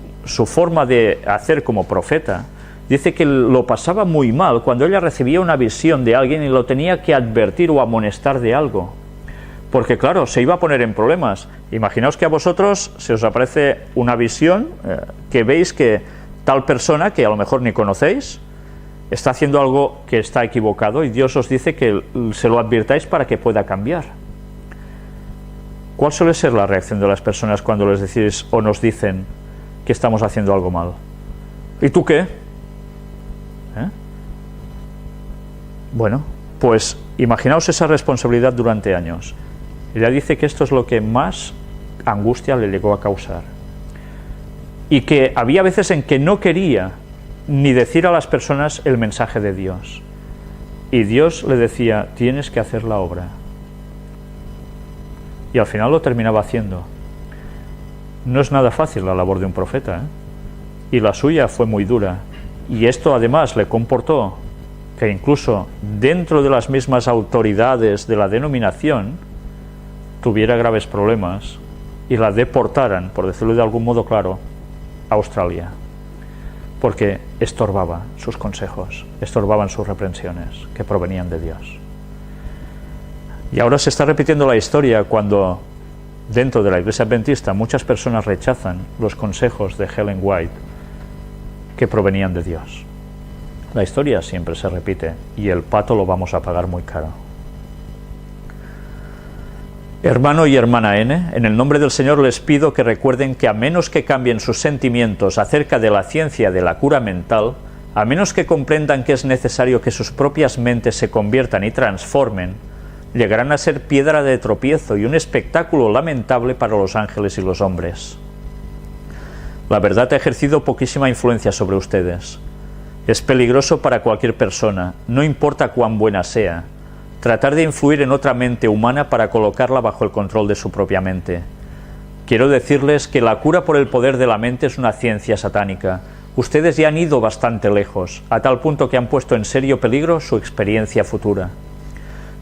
forma de hacer como profeta, dice que lo pasaba muy mal cuando ella recibía una visión de alguien y lo tenía que advertir o amonestar de algo, porque claro, se iba a poner en problemas. Imaginaos que a vosotros se os aparece una visión que veis que tal persona, que a lo mejor ni conocéis, está haciendo algo que está equivocado, y Dios os dice que se lo advirtáis para que pueda cambiar. ¿Cuál suele ser la reacción de las personas cuando les decís o nos dicen que estamos haciendo algo mal? ¿Y tú qué? Bueno, pues imaginaos esa responsabilidad durante años. Ella dice que esto es lo que más angustia le llegó a causar. Y que había veces en que no quería ni decir a las personas el mensaje de Dios. Y Dios le decía, tienes que hacer la obra. Y al final lo terminaba haciendo. No es nada fácil la labor de un profeta, ¿eh? Y la suya fue muy dura. Y esto además le comportó que incluso dentro de las mismas autoridades de la denominación tuviera graves problemas y la deportaran, por decirlo de algún modo claro, a Australia, porque estorbaba sus consejos, estorbaban sus reprensiones que provenían de Dios. Y ahora se está repitiendo la historia cuando dentro de la Iglesia Adventista muchas personas rechazan los consejos de Ellen White que provenían de Dios. La historia siempre se repite y el pato lo vamos a pagar muy caro. Hermano y hermana N, en el nombre del Señor les pido que recuerden que a menos que cambien sus sentimientos acerca de la ciencia de la cura mental, a menos que comprendan que es necesario que sus propias mentes se conviertan y transformen, llegarán a ser piedra de tropiezo y un espectáculo lamentable para los ángeles y los hombres. La verdad ha ejercido poquísima influencia sobre ustedes. Es peligroso para cualquier persona, no importa cuán buena sea, tratar de influir en otra mente humana para colocarla bajo el control de su propia mente. Quiero decirles que la cura por el poder de la mente es una ciencia satánica. Ustedes ya han ido bastante lejos, a tal punto que han puesto en serio peligro su experiencia futura.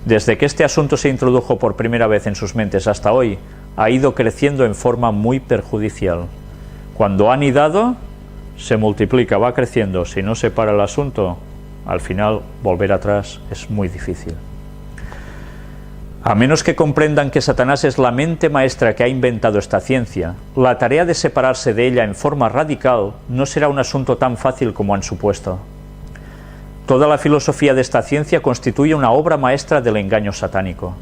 Desde que este asunto se introdujo por primera vez en sus mentes hasta hoy, ha ido creciendo en forma muy perjudicial. Cuando han anidado, se multiplica, va creciendo. Si no se para el asunto, al final volver atrás es muy difícil. A menos que comprendan que Satanás es la mente maestra que ha inventado esta ciencia, la tarea de separarse de ella en forma radical no será un asunto tan fácil como han supuesto. Toda la filosofía de esta ciencia constituye una obra maestra del engaño satánico.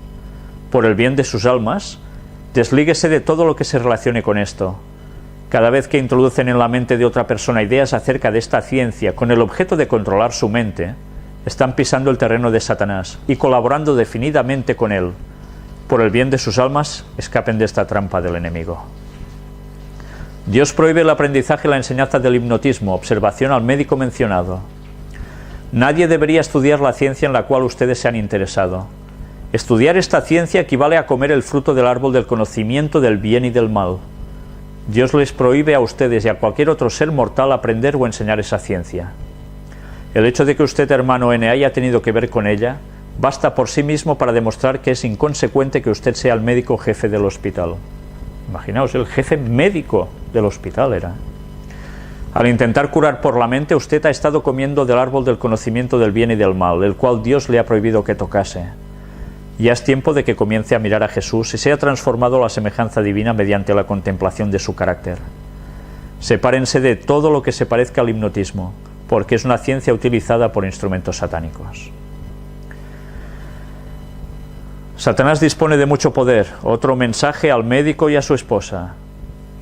Por el bien de sus almas, deslíguese de todo lo que se relacione con esto. Cada vez que introducen en la mente de otra persona ideas acerca de esta ciencia con el objeto de controlar su mente, están pisando el terreno de Satanás y colaborando definidamente con él. Por el bien de sus almas, escapen de esta trampa del enemigo. Dios prohíbe el aprendizaje y la enseñanza del hipnotismo, observación al médico mencionado. Nadie debería estudiar la ciencia en la cual ustedes se han interesado. Estudiar esta ciencia equivale a comer el fruto del árbol del conocimiento del bien y del mal. Dios les prohíbe a ustedes y a cualquier otro ser mortal aprender o enseñar esa ciencia. El hecho de que usted, hermano N, haya tenido que ver con ella, basta por sí mismo para demostrar que es inconsecuente que usted sea el médico jefe del hospital. Imaginaos, el jefe médico del hospital era. Al intentar curar por la mente, usted ha estado comiendo del árbol del conocimiento del bien y del mal, el cual Dios le ha prohibido que tocase. Ya es tiempo de que comience a mirar a Jesús y sea transformado a la semejanza divina mediante la contemplación de su carácter. Sepárense de todo lo que se parezca al hipnotismo, porque es una ciencia utilizada por instrumentos satánicos. Satanás dispone de mucho poder. Otro mensaje al médico y a su esposa.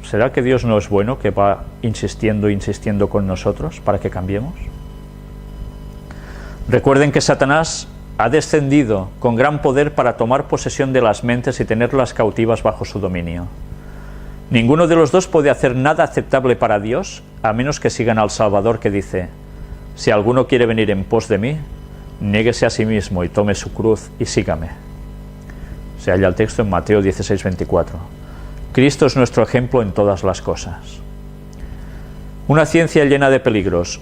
¿Será que Dios no es bueno, que va insistiendo con nosotros para que cambiemos? Recuerden que Satanás ha descendido con gran poder para tomar posesión de las mentes y tenerlas cautivas bajo su dominio. Ninguno de los dos puede hacer nada aceptable para Dios, a menos que sigan al Salvador, que dice: si alguno quiere venir en pos de mí, niéguese a sí mismo y tome su cruz y sígame. Se halla el texto en Mateo 16:24. Cristo es nuestro ejemplo en todas las cosas. Una ciencia llena de peligros.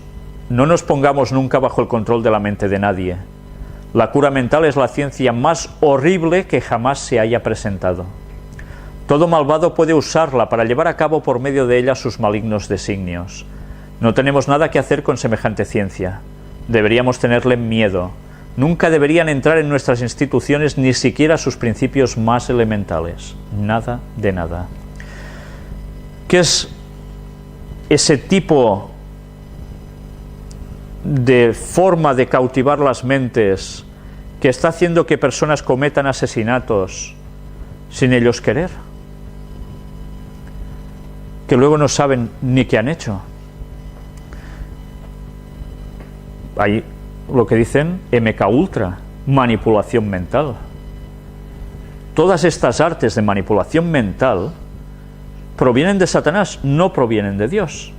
No nos pongamos nunca bajo el control de la mente de nadie. La cura mental es la ciencia más horrible que jamás se haya presentado. Todo malvado puede usarla para llevar a cabo por medio de ella sus malignos designios. No tenemos nada que hacer con semejante ciencia. Deberíamos tenerle miedo. Nunca deberían entrar en nuestras instituciones ni siquiera sus principios más elementales. Nada de nada. ¿Qué es ese tipo de forma de cautivar las mentes que está haciendo que personas cometan asesinatos sin ellos querer? Que luego no saben ni qué han hecho. Hay lo que dicen MK Ultra, manipulación mental. Todas estas artes de manipulación mental provienen de Satanás, no provienen de Dios.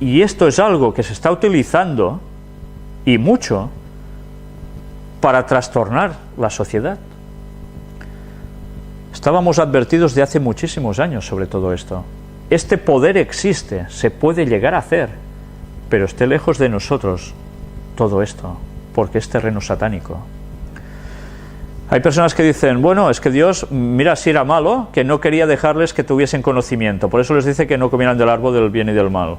Y esto es algo que se está utilizando, y mucho, para trastornar la sociedad. Estábamos advertidos de hace muchísimos años sobre todo esto. Este poder existe, se puede llegar a hacer, pero esté lejos de nosotros todo esto, porque es terreno satánico. Hay personas que dicen: bueno, es que Dios, mira, si era malo, que no quería dejarles que tuviesen conocimiento, por eso les dice que no comieran del árbol del bien y del mal.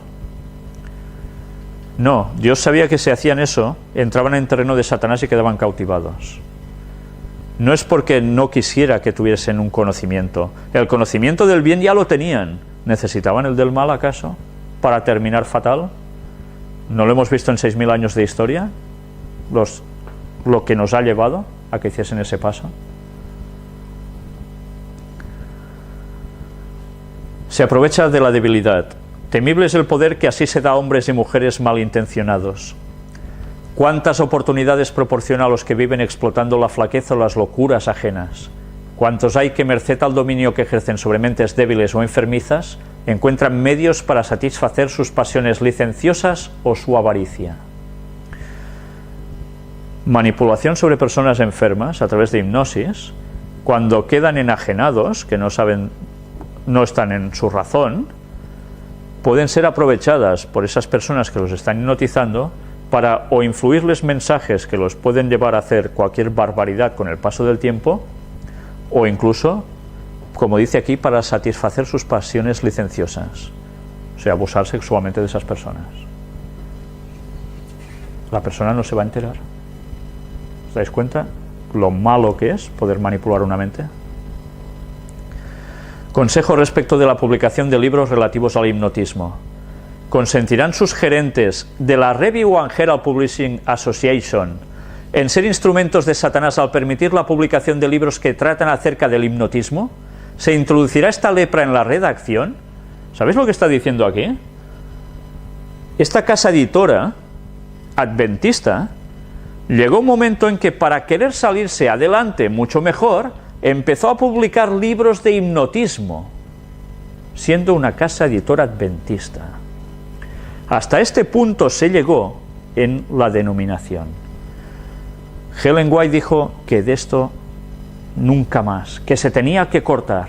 No, Dios sabía que si hacían eso, entraban en terreno de Satanás y quedaban cautivados. No es porque no quisiera que tuviesen un conocimiento. El conocimiento del bien ya lo tenían. ¿Necesitaban el del mal acaso para terminar fatal? ¿No lo hemos visto en 6.000 años de historia? Lo que nos ha llevado a que hiciesen ese paso. Se aprovecha de la debilidad. Temible es el poder que así se da a hombres y mujeres malintencionados. ¿Cuántas oportunidades proporciona a los que viven explotando la flaqueza o las locuras ajenas? ¿Cuántos hay que, merced al dominio que ejercen sobre mentes débiles o enfermizas, encuentran medios para satisfacer sus pasiones licenciosas o su avaricia? Manipulación sobre personas enfermas a través de hipnosis, cuando quedan enajenados, que no están en su razón, pueden ser aprovechadas por esas personas que los están hipnotizando para o influirles mensajes que los pueden llevar a hacer cualquier barbaridad con el paso del tiempo, o incluso, como dice aquí, para satisfacer sus pasiones licenciosas, o sea, abusar sexualmente de esas personas. La persona no se va a enterar. ¿Os dais cuenta lo malo que es poder manipular una mente? Consejo respecto de la publicación de libros relativos al hipnotismo. ¿Consentirán sus gerentes de la Review and Herald Publishing Association en ser instrumentos de Satanás al permitir la publicación de libros que tratan acerca del hipnotismo? ¿Se introducirá esta lepra en la redacción? ¿Sabéis lo que está diciendo aquí? Esta casa editora adventista llegó un momento en que, para querer salirse adelante mucho mejor, empezó a publicar libros de hipnotismo, siendo una casa editora adventista. Hasta este punto se llegó en la denominación. Ellen White dijo que de esto nunca más, que se tenía que cortar.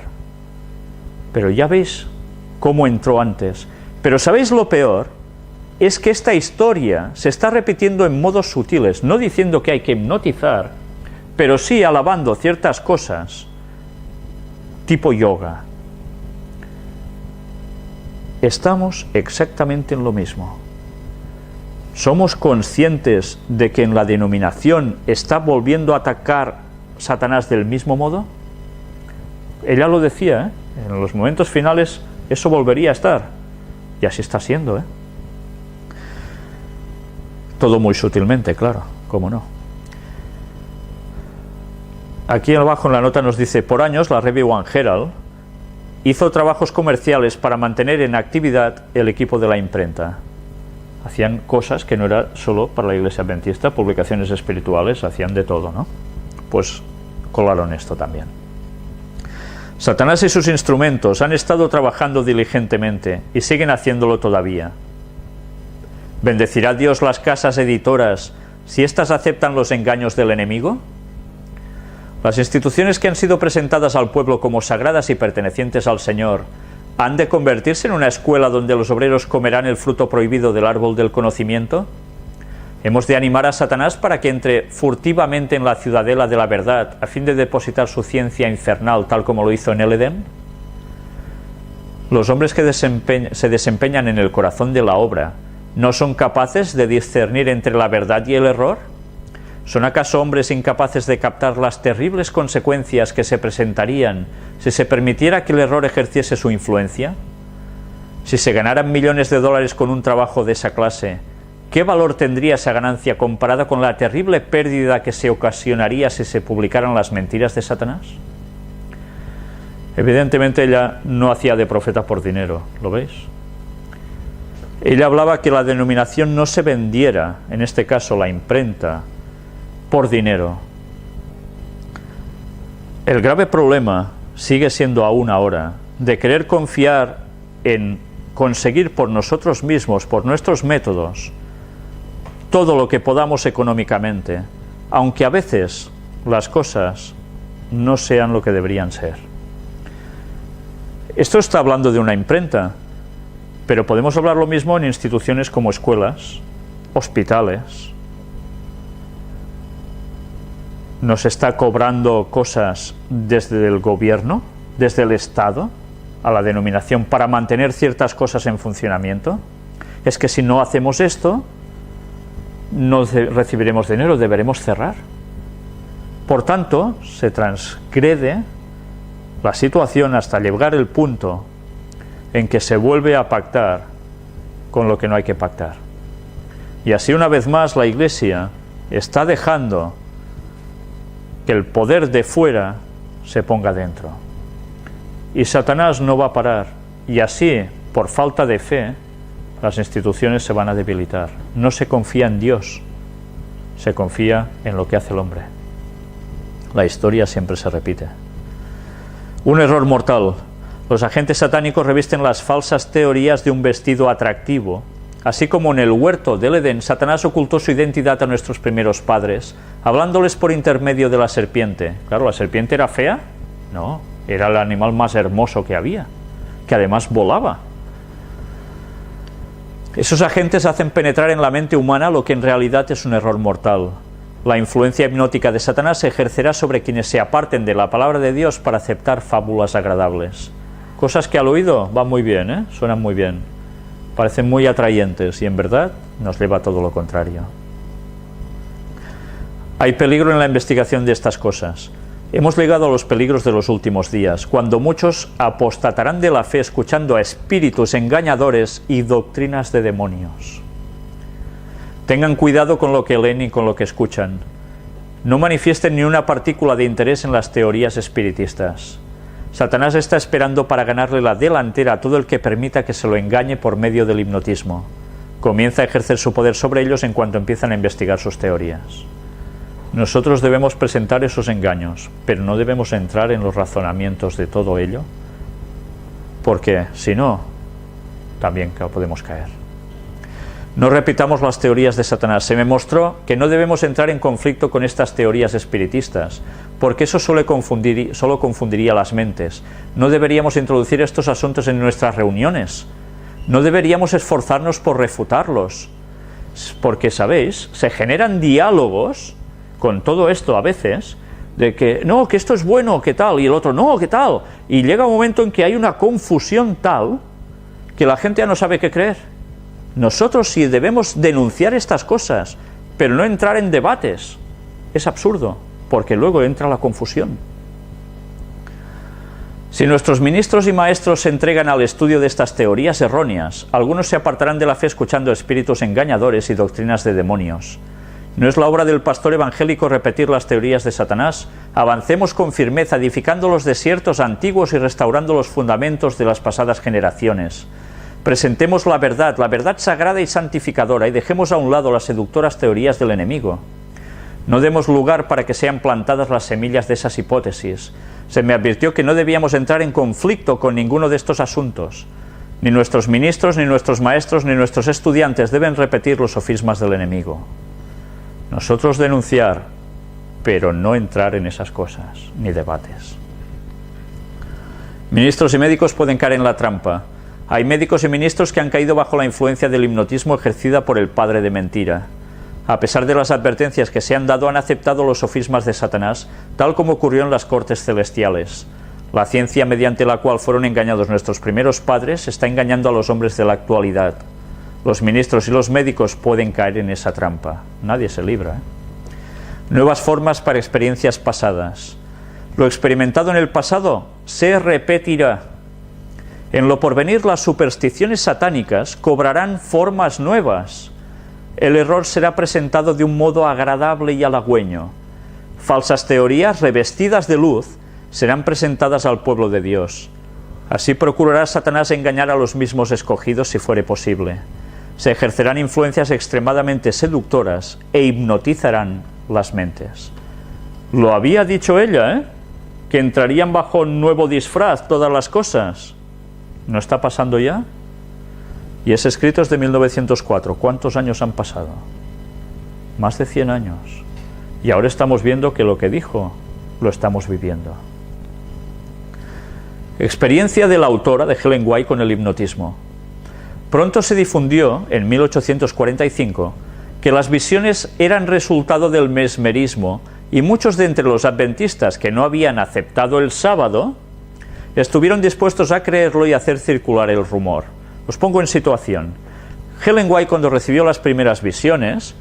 Pero ya veis cómo entró antes. Pero ¿sabéis lo peor? Es que esta historia se está repitiendo en modos sutiles, no diciendo que hay que hipnotizar, pero sí alabando ciertas cosas, tipo yoga. Estamos exactamente en lo mismo. ¿Somos conscientes de que en la denominación está volviendo a atacar Satanás del mismo modo? Ella lo decía, en los momentos finales eso volvería a estar, y así está siendo, Todo muy sutilmente, claro, cómo no. Aquí abajo en la nota nos dice: por años la Review and Herald hizo trabajos comerciales para mantener en actividad el equipo de la imprenta. Hacían cosas que no era solo para la Iglesia Adventista, publicaciones espirituales, hacían de todo, ¿no? Pues colaron esto también. Satanás y sus instrumentos han estado trabajando diligentemente y siguen haciéndolo todavía. ¿Bendecirá Dios las casas editoras si éstas aceptan los engaños del enemigo? Las instituciones que han sido presentadas al pueblo como sagradas y pertenecientes al Señor, ¿han de convertirse en una escuela donde los obreros comerán el fruto prohibido del árbol del conocimiento? ¿Hemos de animar a Satanás para que entre furtivamente en la ciudadela de la verdad a fin de depositar su ciencia infernal tal como lo hizo en el Edén? Los hombres que se desempeñan en el corazón de la obra ¿no son capaces de discernir entre la verdad y el error? ¿Son acaso hombres incapaces de captar las terribles consecuencias que se presentarían si se permitiera que el error ejerciese su influencia? Si se ganaran millones de dólares con un trabajo de esa clase, ¿qué valor tendría esa ganancia comparada con la terrible pérdida que se ocasionaría si se publicaran las mentiras de Satanás? Evidentemente ella no hacía de profeta por dinero, ¿lo veis? Ella hablaba que la denominación no se vendiera, en este caso la imprenta, por dinero. El grave problema sigue siendo aún ahora de querer confiar en conseguir por nosotros mismos, por nuestros métodos, todo lo que podamos económicamente, aunque a veces las cosas no sean lo que deberían ser. Esto está hablando de una imprenta, pero podemos hablar lo mismo en instituciones como escuelas, hospitales. ¿Nos está cobrando cosas desde el gobierno, desde el Estado, a la denominación para mantener ciertas cosas en funcionamiento? Es que si no hacemos esto, no recibiremos dinero, deberemos cerrar. Por tanto, se transgrede la situación hasta llegar el punto en que se vuelve a pactar con lo que no hay que pactar. Y así una vez más la Iglesia está dejando que el poder de fuera se ponga dentro. Y Satanás no va a parar. Y así, por falta de fe, las instituciones se van a debilitar. No se confía en Dios. se confía en lo que hace el hombre. La historia siempre se repite. Un error mortal. Los agentes satánicos revisten las falsas teorías de un vestido atractivo. Así como en el huerto del Edén, Satanás ocultó su identidad a nuestros primeros padres, hablándoles por intermedio de la serpiente. Claro, ¿la serpiente era fea? No, era el animal más hermoso que había, que además volaba. Esos agentes hacen penetrar en la mente humana lo que en realidad es un error mortal. La influencia hipnótica de Satanás se ejercerá sobre quienes se aparten de la palabra de Dios para aceptar fábulas agradables. Cosas que al oído van muy bien, suenan muy bien, parecen muy atrayentes y en verdad nos lleva a todo lo contrario. Hay peligro en la investigación de estas cosas. Hemos llegado a los peligros de los últimos días, cuando muchos apostatarán de la fe escuchando a espíritus engañadores y doctrinas de demonios. Tengan cuidado con lo que leen y con lo que escuchan. No manifiesten ni una partícula de interés en las teorías espiritistas. Satanás está esperando para ganarle la delantera a todo el que permita que se lo engañe por medio del hipnotismo. Comienza a ejercer su poder sobre ellos en cuanto empiezan a investigar sus teorías. Nosotros debemos presentar esos engaños, pero no debemos entrar en los razonamientos de todo ello, porque si no, también podemos caer. No repitamos las teorías de Satanás. Se me mostró que no debemos entrar en conflicto con estas teorías espiritistas, porque eso solo confundiría las mentes. No deberíamos introducir estos asuntos en nuestras reuniones. No deberíamos esforzarnos por refutarlos, porque, ¿sabéis? Se generan diálogos con todo esto a veces, de que, no, que esto es bueno, ¿qué tal? Y el otro, no, ¿qué tal? Y llega un momento en que hay una confusión tal que la gente ya no sabe qué creer. Nosotros sí debemos denunciar estas cosas, pero no entrar en debates. Es absurdo, porque luego entra la confusión. Si nuestros ministros y maestros se entregan al estudio de estas teorías erróneas, algunos se apartarán de la fe escuchando espíritus engañadores y doctrinas de demonios. ¿No es la obra del pastor evangélico repetir las teorías de Satanás? Avancemos con firmeza, edificando los desiertos antiguos y restaurando los fundamentos de las pasadas generaciones. Presentemos la verdad sagrada y santificadora, y dejemos a un lado las seductoras teorías del enemigo. No demos lugar para que sean plantadas las semillas de esas hipótesis. Se me advirtió que no debíamos entrar en conflicto con ninguno de estos asuntos. Ni nuestros ministros, ni nuestros maestros, ni nuestros estudiantes deben repetir los sofismas del enemigo. Nosotros denunciar, pero no entrar en esas cosas, ni debates. Ministros y médicos pueden caer en la trampa. Hay médicos y ministros que han caído bajo la influencia del hipnotismo ejercida por el padre de mentira. A pesar de las advertencias que se han dado, han aceptado los sofismas de Satanás, tal como ocurrió en las cortes celestiales. La ciencia mediante la cual fueron engañados nuestros primeros padres está engañando a los hombres de la actualidad. Los ministros y los médicos pueden caer en esa trampa. Nadie se libra. Nuevas formas para experiencias pasadas. Lo experimentado en el pasado se repetirá. En lo porvenir, las supersticiones satánicas cobrarán formas nuevas. El error será presentado de un modo agradable y halagüeño. Falsas teorías revestidas de luz serán presentadas al pueblo de Dios. Así procurará Satanás engañar a los mismos escogidos si fuere posible. Se ejercerán influencias extremadamente seductoras e hipnotizarán las mentes. Lo había dicho ella, que entrarían bajo un nuevo disfraz todas las cosas. ¿No está pasando ya? Y ese escrito es de 1904. ¿Cuántos años han pasado? Más de 100 años. Y ahora estamos viendo que lo que dijo lo estamos viviendo. Experiencia de la autora de Ellen White con el hipnotismo. Pronto se difundió, en 1845, que las visiones eran resultado del mesmerismo, y muchos de entre los adventistas que no habían aceptado el sábado estuvieron dispuestos a creerlo y hacer circular el rumor. Os pongo en situación. Ellen White, cuando recibió las primeras visiones,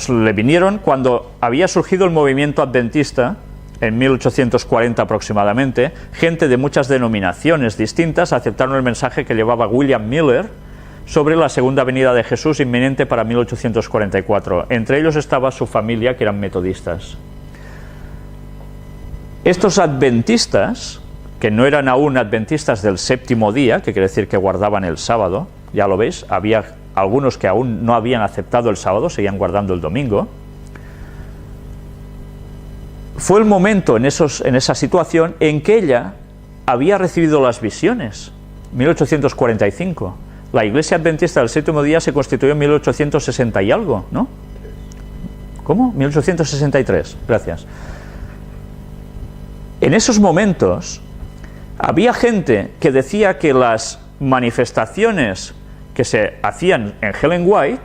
le vinieron cuando había surgido el movimiento adventista, en 1840 aproximadamente. Gente de muchas denominaciones distintas aceptaron el mensaje que llevaba William Miller sobre la segunda venida de Jesús inminente para 1844. Entre ellos estaba su familia, que eran metodistas. Estos adventistas, que no eran aún adventistas del séptimo día, que quiere decir que guardaban el sábado, ya lo veis, había algunos que aún no habían aceptado el sábado, seguían guardando el domingo. Fue el momento en esa situación en que ella había recibido las visiones, 1845. La Iglesia Adventista del Séptimo Día se constituyó en 1860 y algo, ¿no? ¿Cómo? 1863, gracias. En esos momentos había gente que decía que las manifestaciones que se hacían en Ellen White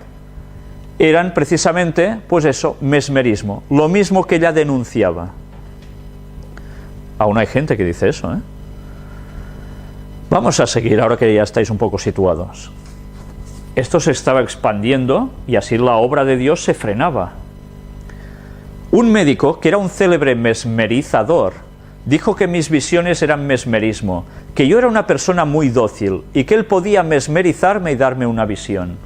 eran precisamente, pues eso, mesmerismo, lo mismo que ella denunciaba. Aún hay gente que dice eso, ¿eh? Vamos a seguir, ahora que ya estáis un poco situados. Esto se estaba expandiendo y así la obra de Dios se frenaba. Un médico, que era un célebre mesmerizador, dijo que mis visiones eran mesmerismo, que yo era una persona muy dócil y que él podía mesmerizarme y darme una visión.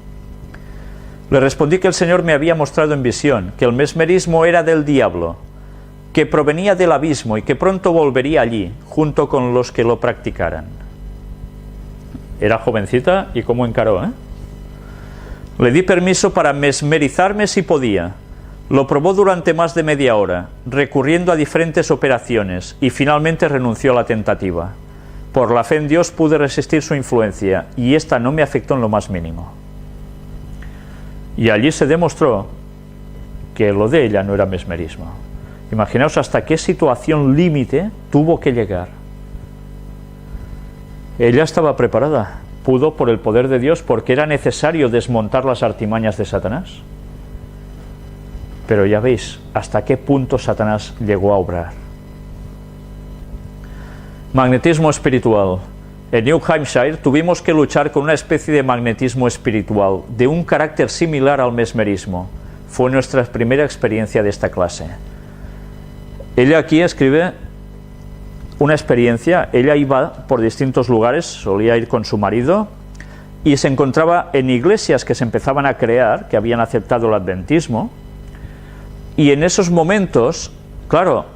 Le respondí que el Señor me había mostrado en visión que el mesmerismo era del diablo, que provenía del abismo y que pronto volvería allí, junto con los que lo practicaran. Era jovencita y cómo encaró, ¿eh? Le di permiso para mesmerizarme si podía. Lo probó durante más de media hora, recurriendo a diferentes operaciones, y finalmente renunció a la tentativa. Por la fe en Dios pude resistir su influencia, y esta no me afectó en lo más mínimo. Y allí se demostró que lo de ella no era mesmerismo. Imaginaos hasta qué situación límite tuvo que llegar. Ella estaba preparada, pudo por el poder de Dios, porque era necesario desmontar las artimañas de Satanás. Pero ya veis hasta qué punto Satanás llegó a obrar. Magnetismo espiritual. En New Hampshire tuvimos que luchar con una especie de magnetismo espiritual, de un carácter similar al mesmerismo. Fue nuestra primera experiencia de esta clase. Ella aquí escribe una experiencia. Ella iba por distintos lugares, solía ir con su marido, y se encontraba en iglesias que se empezaban a crear, que habían aceptado el adventismo, y en esos momentos, claro,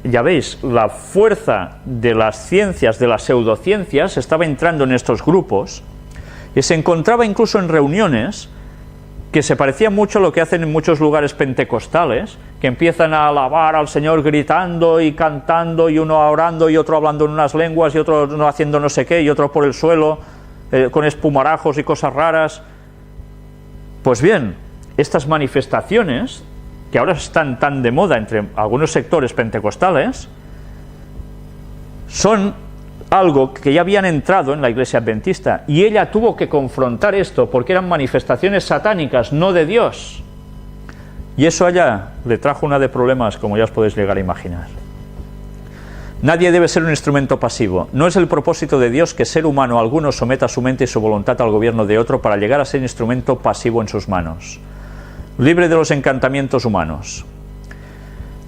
ya veis, la fuerza de las ciencias, de las pseudociencias, estaba entrando en estos grupos, y se encontraba incluso en reuniones que se parecía mucho a lo que hacen en muchos lugares pentecostales, que empiezan a alabar al Señor gritando y cantando, y uno orando y otro hablando en unas lenguas y otro no haciendo no sé qué, y otro por el suelo con espumarajos y cosas raras. Pues bien, estas manifestaciones que ahora están tan de moda entre algunos sectores pentecostales son algo que ya habían entrado en la Iglesia Adventista, y ella tuvo que confrontar esto porque eran manifestaciones satánicas, no de Dios, y eso a ella le trajo una de problemas, como ya os podéis llegar a imaginar. Nadie debe ser un instrumento pasivo. No es el propósito de Dios que ser humano alguno someta su mente y su voluntad al gobierno de otro para llegar a ser instrumento pasivo en sus manos, libre de los encantamientos humanos.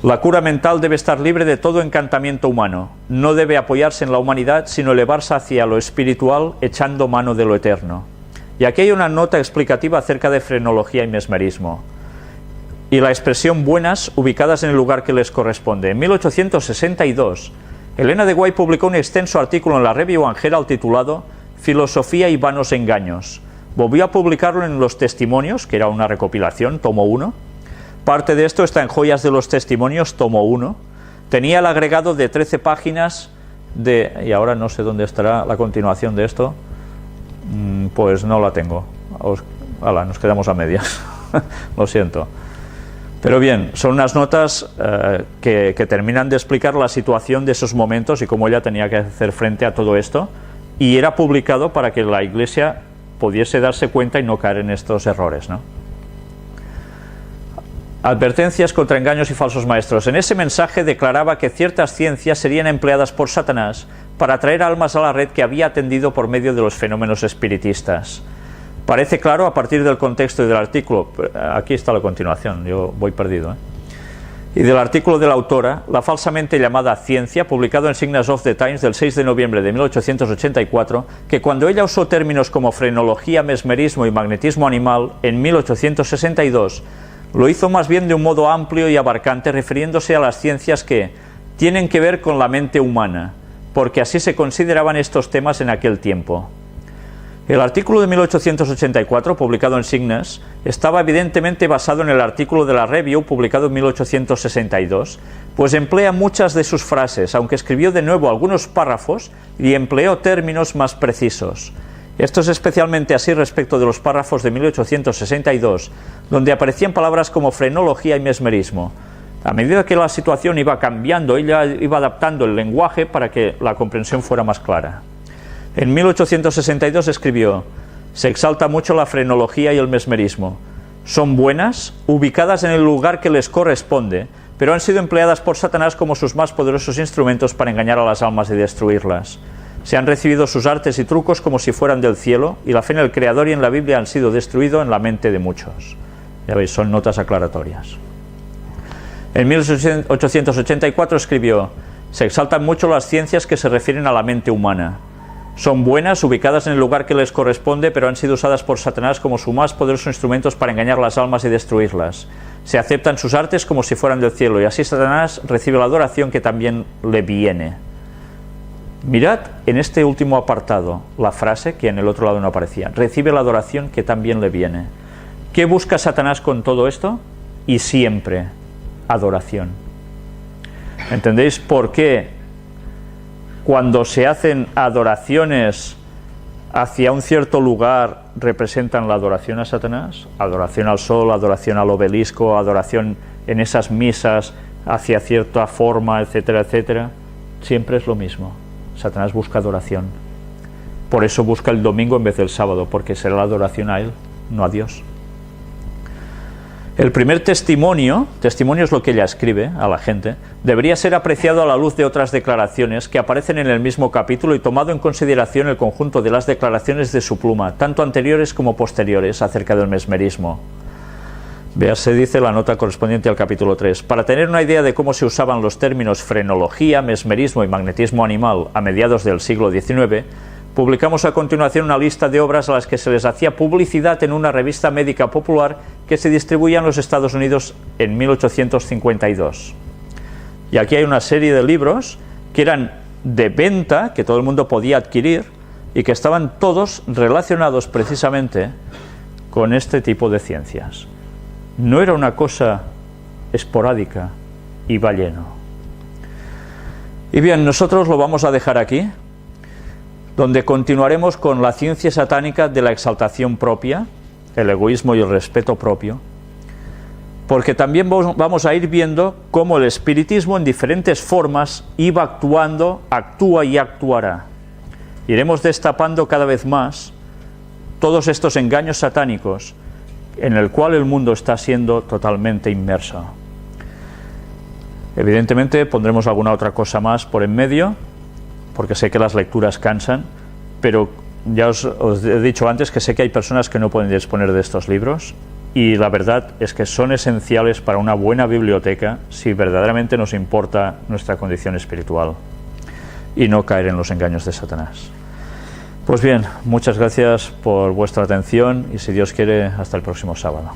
La cura mental debe estar libre de todo encantamiento humano. No debe apoyarse en la humanidad, sino elevarse hacia lo espiritual, echando mano de lo eterno. Y aquí hay una nota explicativa acerca de frenología y mesmerismo, y la expresión buenas ubicadas en el lugar que les corresponde. En 1862, Elena de White publicó un extenso artículo en la Review and Herald titulado Filosofía y vanos engaños. Volvió a publicarlo en Los Testimonios, que era una recopilación, tomo 1. Parte de esto está en Joyas de los Testimonios, tomo 1. Tenía el agregado de 13 páginas y ahora no sé dónde estará la continuación de esto, pues no la tengo. Nos quedamos a medias. Lo siento. Pero bien, son unas notas que terminan de explicar la situación de esos momentos y cómo ella tenía que hacer frente a todo esto, y era publicado para que la Iglesia pudiese darse cuenta y no caer en estos errores, ¿no? Advertencias contra engaños y falsos maestros. En ese mensaje declaraba que ciertas ciencias serían empleadas por Satanás para atraer almas a la red que había atendido por medio de los fenómenos espiritistas. Parece claro a partir del contexto y del artículo, aquí está la continuación, yo voy perdido, y del artículo de la autora, la falsamente llamada ciencia, publicado en Signs of the Times del 6 de noviembre de 1884, que cuando ella usó términos como frenología, mesmerismo y magnetismo animal en 1862, lo hizo más bien de un modo amplio y abarcante, refiriéndose a las ciencias que tienen que ver con la mente humana, porque así se consideraban estos temas en aquel tiempo. El artículo de 1884, publicado en Signes, estaba evidentemente basado en el artículo de la Review, publicado en 1862, pues emplea muchas de sus frases, aunque escribió de nuevo algunos párrafos y empleó términos más precisos. Esto es especialmente así respecto de los párrafos de 1862, donde aparecían palabras como frenología y mesmerismo. A medida que la situación iba cambiando, ella iba adaptando el lenguaje para que la comprensión fuera más clara. En 1862 escribió: se exalta mucho la frenología y el mesmerismo. Son buenas, ubicadas en el lugar que les corresponde, pero han sido empleadas por Satanás como sus más poderosos instrumentos para engañar a las almas y destruirlas. Se han recibido sus artes y trucos como si fueran del cielo, y la fe en el Creador y en la Biblia han sido destruidos en la mente de muchos. Ya veis, son notas aclaratorias. En 1884 escribió: se exaltan mucho las ciencias que se refieren a la mente humana. Son buenas, ubicadas en el lugar que les corresponde, pero han sido usadas por Satanás como sus más poderosos instrumentos para engañar las almas y destruirlas. Se aceptan sus artes como si fueran del cielo, y así Satanás recibe la adoración que también le viene. Mirad en este último apartado la frase que en el otro lado no aparecía: recibe la adoración que también le viene. ¿Qué busca Satanás con todo esto? Y siempre adoración. ¿Entendéis por qué cuando se hacen adoraciones hacia un cierto lugar representan la adoración a Satanás? Adoración al sol, adoración al obelisco, adoración en esas misas hacia cierta forma, etcétera, etcétera. Siempre es lo mismo. Satanás busca adoración. Por eso busca el domingo en vez del sábado, porque será la adoración a él, no a Dios. El primer testimonio es lo que ella escribe a la gente, debería ser apreciado a la luz de otras declaraciones que aparecen en el mismo capítulo y tomado en consideración el conjunto de las declaraciones de su pluma, tanto anteriores como posteriores, acerca del mesmerismo. Se dice la nota correspondiente al capítulo 3. Para tener una idea de cómo se usaban los términos frenología, mesmerismo y magnetismo animal a mediados del siglo XIX, publicamos a continuación una lista de obras a las que se les hacía publicidad en una revista médica popular que se distribuía en los Estados Unidos en 1852. Y aquí hay una serie de libros que eran de venta, que todo el mundo podía adquirir, y que estaban todos relacionados precisamente con este tipo de ciencias. No era una cosa esporádica, iba lleno. Y bien, nosotros lo vamos a dejar aquí, donde continuaremos con la ciencia satánica de la exaltación propia, el egoísmo y el respeto propio, porque también vamos a ir viendo cómo el espiritismo en diferentes formas iba actuando, actúa y actuará. Iremos destapando cada vez más todos estos engaños satánicos en el cual el mundo está siendo totalmente inmerso. Evidentemente pondremos alguna otra cosa más por en medio, porque sé que las lecturas cansan, pero ya os he dicho antes que sé que hay personas que no pueden disponer de estos libros, y la verdad es que son esenciales para una buena biblioteca si verdaderamente nos importa nuestra condición espiritual y no caer en los engaños de Satanás. Pues bien, muchas gracias por vuestra atención y si Dios quiere, hasta el próximo sábado.